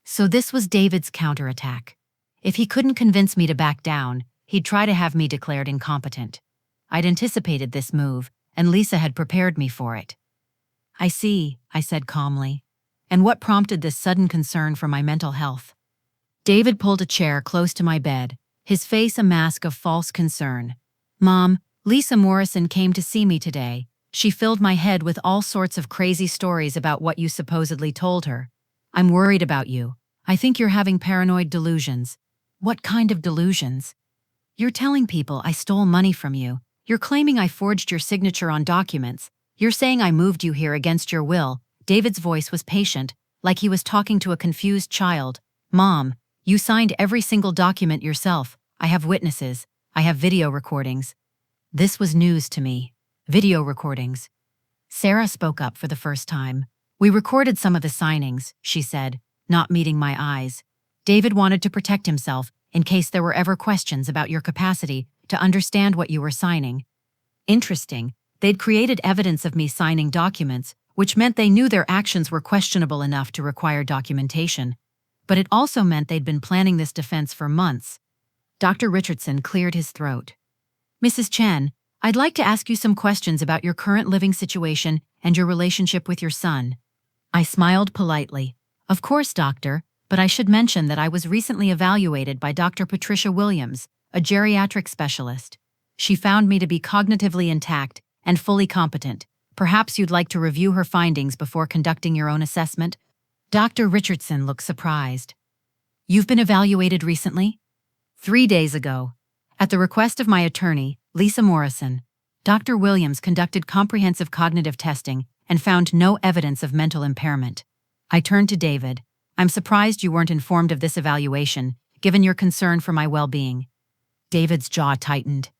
So this was David's counterattack. If he couldn't convince me to back down, he'd try to have me declared incompetent. I'd anticipated this move, and Lisa had prepared me for it. I see, I said calmly. And what prompted this sudden concern for my mental health? David pulled a chair close to my bed, his face a mask of false concern. Mom, Lisa Morrison came to see me today. She filled my head with all sorts of crazy stories about what you supposedly told her. I'm worried about you. I think you're having paranoid delusions. What kind of delusions? You're telling people I stole money from you. You're claiming I forged your signature on documents. You're saying I moved you here against your will. David's voice was patient, like he was talking to a confused child. Mom, you signed every single document yourself. I have witnesses. I have video recordings. This was news to me. Video recordings. Sarah spoke up for the first time. We recorded some of the signings, she said, not meeting my eyes. David wanted to protect himself in case there were ever questions about your capacity to understand what you were signing. Interesting, they'd created evidence of me signing documents, which meant they knew their actions were questionable enough to require documentation. But it also meant they'd been planning this defense for months. Dr. Richardson cleared his throat. Mrs. Chen, I'd like to ask you some questions about your current living situation and your relationship with your son. I smiled politely. Of course, doctor, but I should mention that I was recently evaluated by Dr. Patricia Williams, a geriatric specialist. She found me to be cognitively intact and fully competent. Perhaps you'd like to review her findings before conducting your own assessment? Dr. Richardson looked surprised. You've been evaluated recently? 3 days ago. At the request of my attorney, Lisa Morrison, Dr. Williams conducted comprehensive cognitive testing and found no evidence of mental impairment. I turned to David. I'm surprised you weren't informed of this evaluation, given your concern for my well-being. David's jaw tightened.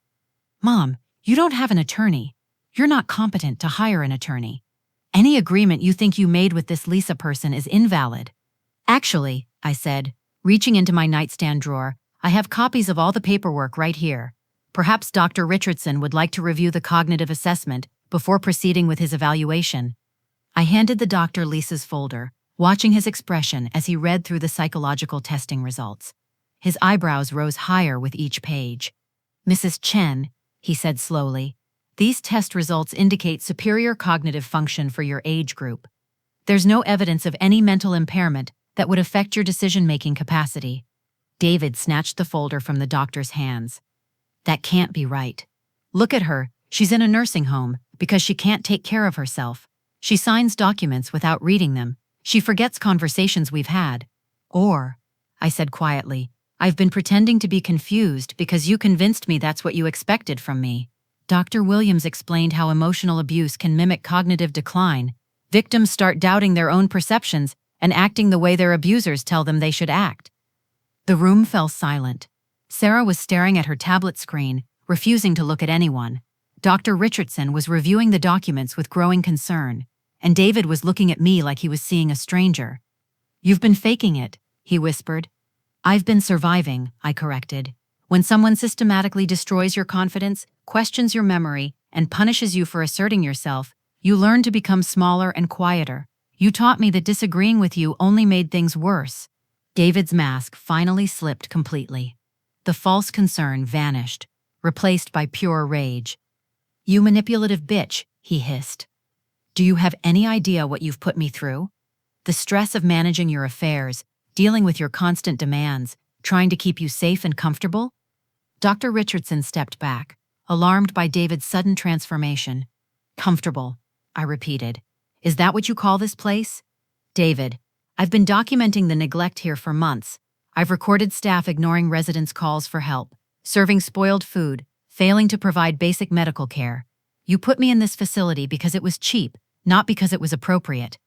Mom, you don't have an attorney. You're not competent to hire an attorney. Any agreement you think you made with this Lisa person is invalid. Actually, I said, reaching into my nightstand drawer, I have copies of all the paperwork right here. Perhaps Dr. Richardson would like to review the cognitive assessment before proceeding with his evaluation. I handed the doctor Lisa's folder, watching his expression as he read through the psychological testing results. His eyebrows rose higher with each page. Mrs. Chen, he said slowly, these test results indicate superior cognitive function for your age group. There's no evidence of any mental impairment that would affect your decision-making capacity. David snatched the folder from the doctor's hands. That can't be right. Look at her, she's in a nursing home because she can't take care of herself. She signs documents without reading them. She forgets conversations we've had. Or, I said quietly, I've been pretending to be confused because you convinced me that's what you expected from me. Dr. Williams explained how emotional abuse can mimic cognitive decline. Victims start doubting their own perceptions and acting the way their abusers tell them they should act. The room fell silent. Sarah was staring at her tablet screen, refusing to look at anyone. Dr. Richardson was reviewing the documents with growing concern, and David was looking at me like he was seeing a stranger. You've been faking it, he whispered. I've been surviving, I corrected. When someone systematically destroys your confidence, questions your memory, and punishes you for asserting yourself, you learn to become smaller and quieter. You taught me that disagreeing with you only made things worse." David's mask finally slipped completely. The false concern vanished, replaced by pure rage. "You manipulative bitch," he hissed. "Do you have any idea what you've put me through? The stress of managing your affairs, dealing with your constant demands, trying to keep you safe and comfortable?" Dr. Richardson stepped back, alarmed by David's sudden transformation. "Comfortable," I repeated. "Is that what you call this place?" "David, I've been documenting the neglect here for months. I've recorded staff ignoring residents' calls for help, serving spoiled food, failing to provide basic medical care. You put me in this facility because it was cheap, not because it was appropriate."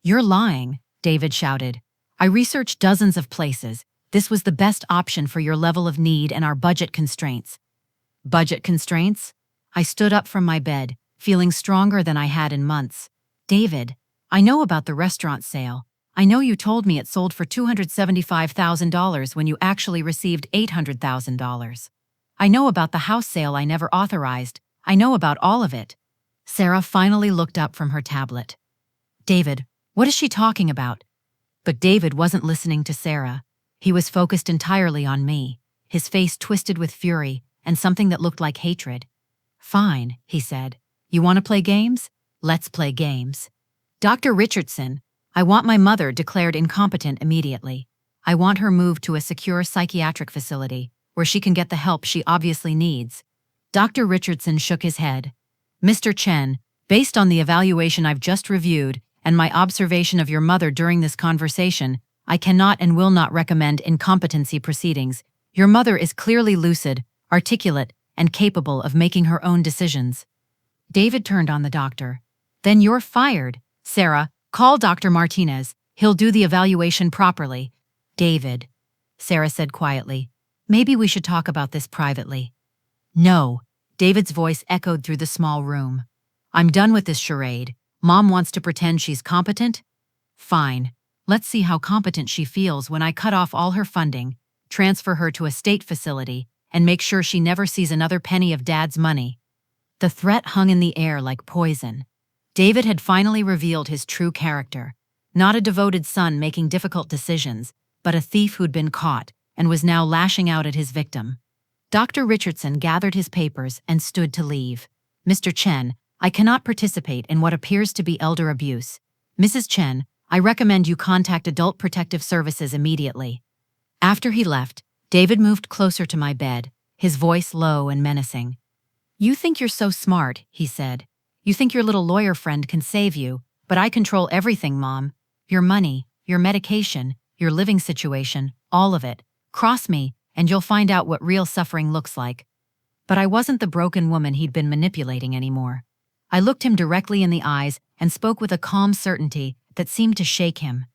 "You're lying," David shouted. "I researched dozens of places. This was the best option for your level of need and our budget constraints." "Budget constraints?" I stood up from my bed, feeling stronger than I had in months. "David, I know about the restaurant sale. I know you told me it sold for $275,000 when you actually received $800,000. I know about the house sale I never authorized. I know about all of it." Sarah finally looked up from her tablet. "David, what is she talking about?" But David wasn't listening to Sarah. He was focused entirely on me, his face twisted with fury and something that looked like hatred. "Fine," he said. "You want to play games? Let's play games. Dr. Richardson, I want my mother declared incompetent immediately. I want her moved to a secure psychiatric facility where she can get the help she obviously needs." Dr. Richardson shook his head. "Mr. Chen, based on the evaluation I've just reviewed and my observation of your mother during this conversation, I cannot and will not recommend incompetency proceedings. Your mother is clearly lucid, articulate, and capable of making her own decisions." David turned on the doctor. "Then you're fired. Sarah, call Dr. Martinez. He'll do the evaluation properly." "David," Sarah said quietly, "maybe we should talk about this privately." "No," David's voice echoed through the small room. "I'm done with this charade. Mom wants to pretend she's competent? Fine. Let's see how competent she feels when I cut off all her funding, transfer her to a state facility, and make sure she never sees another penny of Dad's money." The threat hung in the air like poison. David had finally revealed his true character. Not a devoted son making difficult decisions, but a thief who'd been caught and was now lashing out at his victim. Dr. Richardson gathered his papers and stood to leave. "Mr. Chen, I cannot participate in what appears to be elder abuse. Mrs. Chen, I recommend you contact Adult Protective Services immediately." After he left, David moved closer to my bed, his voice low and menacing. "You think you're so smart," he said. "You think your little lawyer friend can save you, but I control everything, Mom. Your money, your medication, your living situation, all of it. Cross me, and you'll find out what real suffering looks like." But I wasn't the broken woman he'd been manipulating anymore. I looked him directly in the eyes and spoke with a calm certainty that seemed to shake him.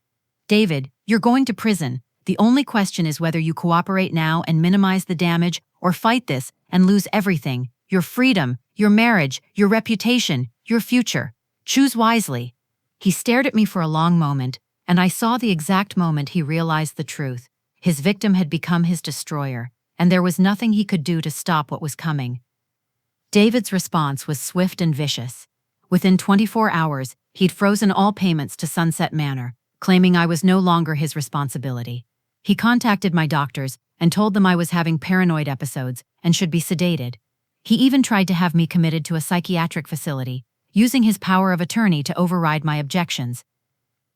"David, you're going to prison. The only question is whether you cooperate now and minimize the damage or fight this and lose everything. Your freedom, your marriage, your reputation, your future. Choose wisely." He stared at me for a long moment, and I saw the exact moment he realized the truth. His victim had become his destroyer, and there was nothing he could do to stop what was coming. David's response was swift and vicious. Within 24 hours, he'd frozen all payments to Sunset Manor, claiming I was no longer his responsibility. He contacted my doctors and told them I was having paranoid episodes and should be sedated. He even tried to have me committed to a psychiatric facility, using his power of attorney to override my objections.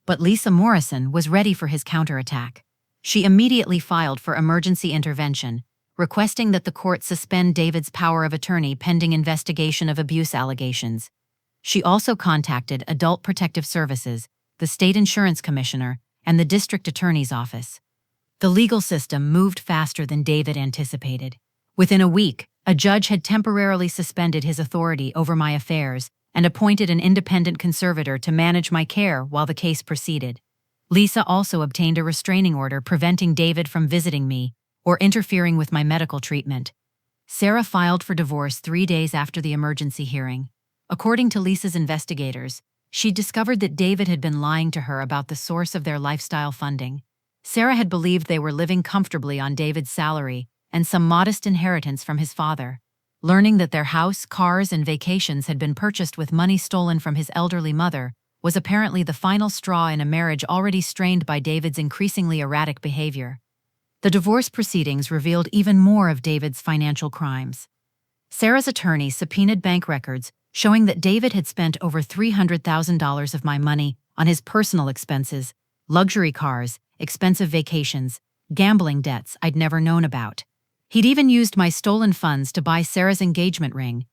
But Lisa Morrison was ready for his counterattack. She immediately filed for emergency intervention, requesting that the court suspend David's power of attorney pending investigation of abuse allegations. She also contacted Adult Protective Services, the state insurance commissioner, and the district attorney's office. The legal system moved faster than David anticipated. Within a week, a judge had temporarily suspended his authority over my affairs and appointed an independent conservator to manage my care while the case proceeded. Lisa also obtained a restraining order preventing David from visiting me or interfering with my medical treatment. Sarah filed for divorce 3 days after the emergency hearing. According to Lisa's investigators, she discovered that David had been lying to her about the source of their lifestyle funding. Sarah had believed they were living comfortably on David's salary and some modest inheritance from his father. Learning that their house, cars, and vacations had been purchased with money stolen from his elderly mother, was apparently the final straw in a marriage already strained by David's increasingly erratic behavior. The divorce proceedings revealed even more of David's financial crimes. Sarah's attorney subpoenaed bank records showing that David had spent over $300,000 of my money on his personal expenses, luxury cars, expensive vacations, gambling debts I'd never known about. He'd even used my stolen funds to buy Sarah's engagement ring.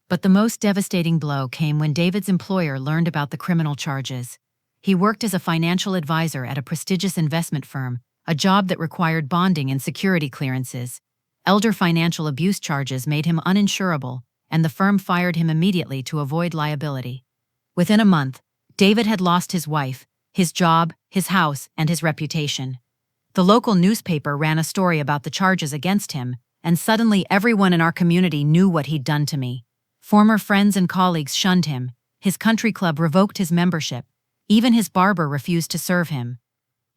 But the most devastating blow came when David's employer learned about the criminal charges. He worked as a financial advisor at a prestigious investment firm, a job that required bonding and security clearances. Elder financial abuse charges made him uninsurable, and the firm fired him immediately to avoid liability. Within a month, David had lost his wife, his job, his house, and his reputation. The local newspaper ran a story about the charges against him, and suddenly everyone in our community knew what he'd done to me. Former friends and colleagues shunned him, his country club revoked his membership, even his barber refused to serve him.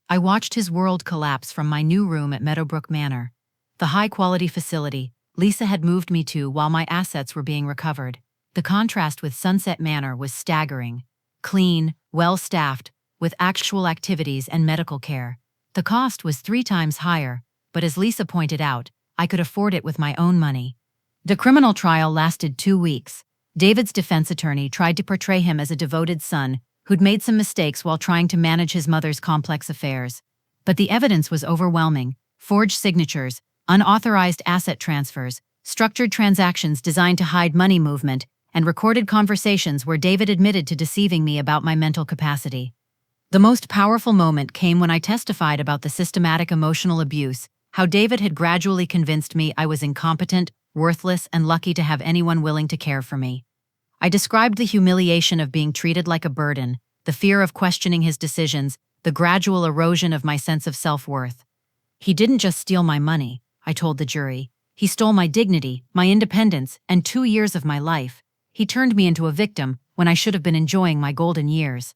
I watched his world collapse from my new room at Meadowbrook Manor, the high-quality facility Lisa had moved me to while my assets were being recovered. The contrast with Sunset Manor was staggering. Clean, well-staffed, with actual activities and medical care. The cost was 3 times higher, but as Lisa pointed out, I could afford it with my own money. The criminal trial lasted 2 weeks. David's defense attorney tried to portray him as a devoted son who'd made some mistakes while trying to manage his mother's complex affairs. But the evidence was overwhelming: forged signatures, unauthorized asset transfers, structured transactions designed to hide money movement, and recorded conversations where David admitted to deceiving me about my mental capacity. The most powerful moment came when I testified about the systematic emotional abuse, how David had gradually convinced me I was incompetent, worthless, and lucky to have anyone willing to care for me. I described the humiliation of being treated like a burden, the fear of questioning his decisions, the gradual erosion of my sense of self-worth. He didn't just steal my money, I told the jury. He stole my dignity, my independence, and 2 years of my life. He turned me into a victim when I should have been enjoying my golden years.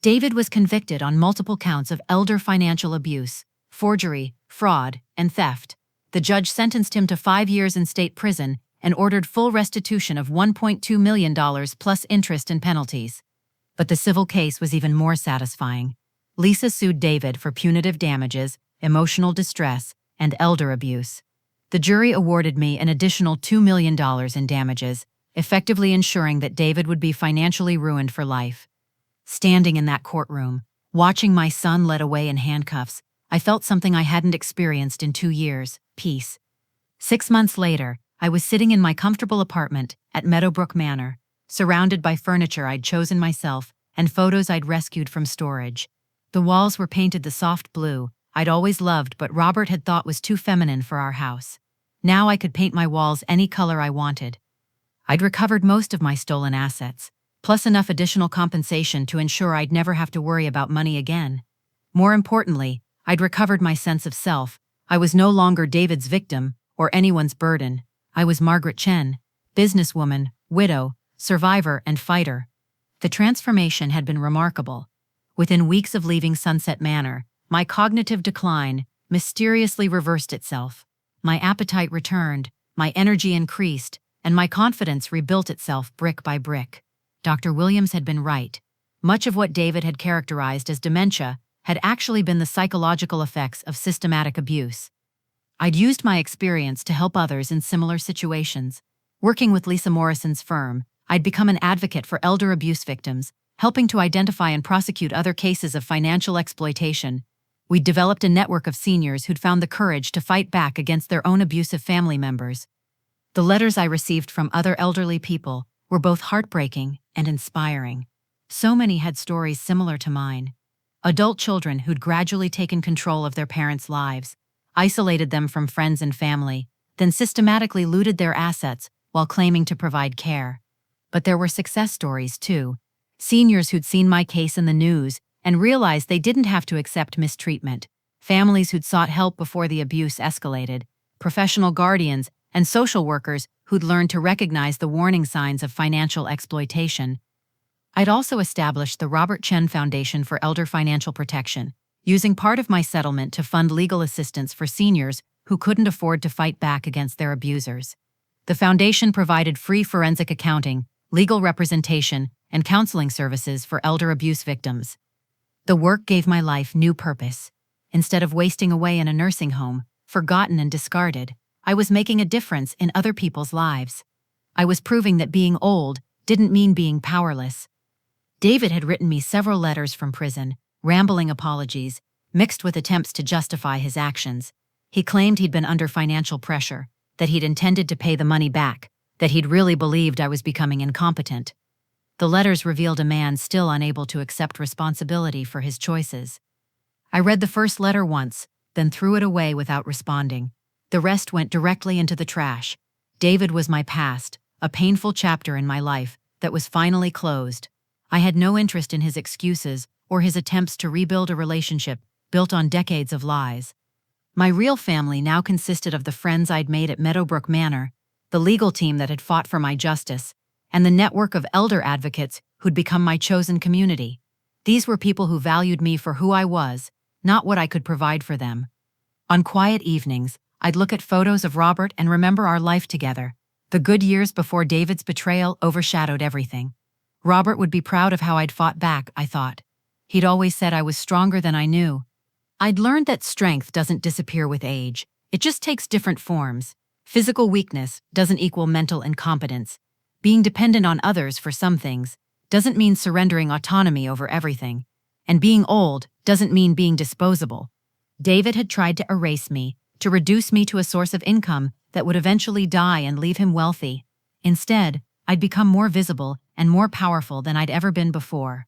David was convicted on multiple counts of elder financial abuse, forgery, fraud, and theft. The judge sentenced him to 5 years in state prison and ordered full restitution of $1.2 million plus interest and penalties. But the civil case was even more satisfying. Lisa sued David for punitive damages, emotional distress, and elder abuse. The jury awarded me an additional $2 million in damages, effectively ensuring that David would be financially ruined for life. Standing in that courtroom, watching my son led away in handcuffs, I felt something I hadn't experienced in 2 years: peace. 6 months later, I was sitting in my comfortable apartment at Meadowbrook Manor, surrounded by furniture I'd chosen myself and photos I'd rescued from storage. The walls were painted the soft blue I'd always loved but Robert had thought was too feminine for our house. Now I could paint my walls any color I wanted. I'd recovered most of my stolen assets, plus enough additional compensation to ensure I'd never have to worry about money again. More importantly, I'd recovered my sense of self. I was no longer David's victim or anyone's burden. I was Margaret Chen, businesswoman, widow, survivor, and fighter. The transformation had been remarkable. Within weeks of leaving Sunset Manor, my cognitive decline mysteriously reversed itself. My appetite returned, my energy increased, and my confidence rebuilt itself brick by brick. Dr. Williams had been right. Much of what David had characterized as dementia had actually been the psychological effects of systematic abuse. I'd used my experience to help others in similar situations. Working with Lisa Morrison's firm, I'd become an advocate for elder abuse victims, helping to identify and prosecute other cases of financial exploitation. We'd developed a network of seniors who'd found the courage to fight back against their own abusive family members. The letters I received from other elderly people were both heartbreaking and inspiring. So many had stories similar to mine. Adult children who'd gradually taken control of their parents' lives, isolated them from friends and family, then systematically looted their assets while claiming to provide care. But there were success stories too. Seniors who'd seen my case in the news and realized they didn't have to accept mistreatment. Families who'd sought help before the abuse escalated. Professional guardians and social workers who'd learned to recognize the warning signs of financial exploitation. I'd also established the Robert Chen Foundation for Elder Financial Protection, using part of my settlement to fund legal assistance for seniors who couldn't afford to fight back against their abusers. The foundation provided free forensic accounting, legal representation, and counseling services for elder abuse victims. The work gave my life new purpose. Instead of wasting away in a nursing home, forgotten and discarded, I was making a difference in other people's lives. I was proving that being old didn't mean being powerless. David had written me several letters from prison, rambling apologies, mixed with attempts to justify his actions. He claimed he'd been under financial pressure, that he'd intended to pay the money back, that he'd really believed I was becoming incompetent. The letters revealed a man still unable to accept responsibility for his choices. I read the first letter once, then threw it away without responding. The rest went directly into the trash. David was my past, a painful chapter in my life that was finally closed. I had no interest in his excuses or his attempts to rebuild a relationship built on decades of lies. My real family now consisted of the friends I'd made at Meadowbrook Manor, the legal team that had fought for my justice, and the network of elder advocates who'd become my chosen community. These were people who valued me for who I was, not what I could provide for them. On quiet evenings, I'd look at photos of Robert and remember our life together. The good years before David's betrayal overshadowed everything. Robert would be proud of how I'd fought back, I thought. He'd always said I was stronger than I knew. I'd learned that strength doesn't disappear with age. It just takes different forms. Physical weakness doesn't equal mental incompetence. Being dependent on others for some things doesn't mean surrendering autonomy over everything. And being old doesn't mean being disposable. David had tried to erase me, to reduce me to a source of income that would eventually die and leave him wealthy. Instead, I'd become more visible and more powerful than I'd ever been before.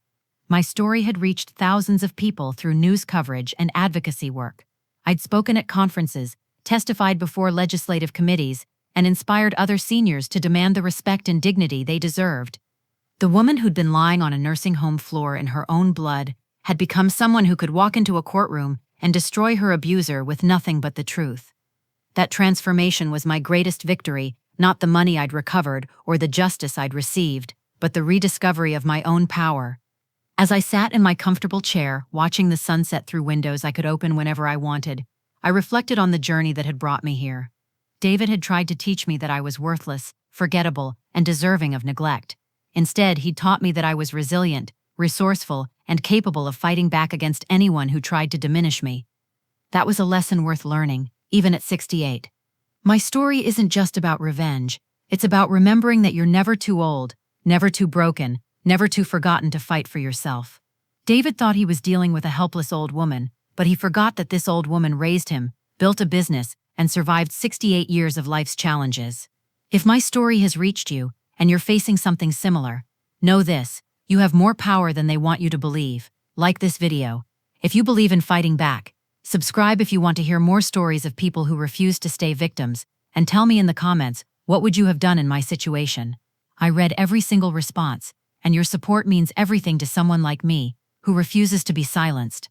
My story had reached thousands of people through news coverage and advocacy work. I'd spoken at conferences, testified before legislative committees, and inspired other seniors to demand the respect and dignity they deserved. The woman who'd been lying on a nursing home floor in her own blood had become someone who could walk into a courtroom and destroy her abuser with nothing but the truth. That transformation was my greatest victory, not the money I'd recovered or the justice I'd received, but the rediscovery of my own power. As I sat in my comfortable chair, watching the sunset through windows I could open whenever I wanted, I reflected on the journey that had brought me here. David had tried to teach me that I was worthless, forgettable, and deserving of neglect. Instead, he'd taught me that I was resilient, resourceful, and capable of fighting back against anyone who tried to diminish me. That was a lesson worth learning, even at 68. My story isn't just about revenge. It's about remembering that you're never too old, never too broken, never too forgotten to fight for yourself. David thought he was dealing with a helpless old woman, but he forgot that this old woman raised him, built a business, and survived 68 years of life's challenges. If my story has reached you, and you're facing something similar, know this: you have more power than they want you to believe. Like this video if you believe in fighting back. Subscribe if you want to hear more stories of people who refuse to stay victims, and tell me in the comments, what would you have done in my situation? I read every single response, and your support means everything to someone like me, who refuses to be silenced.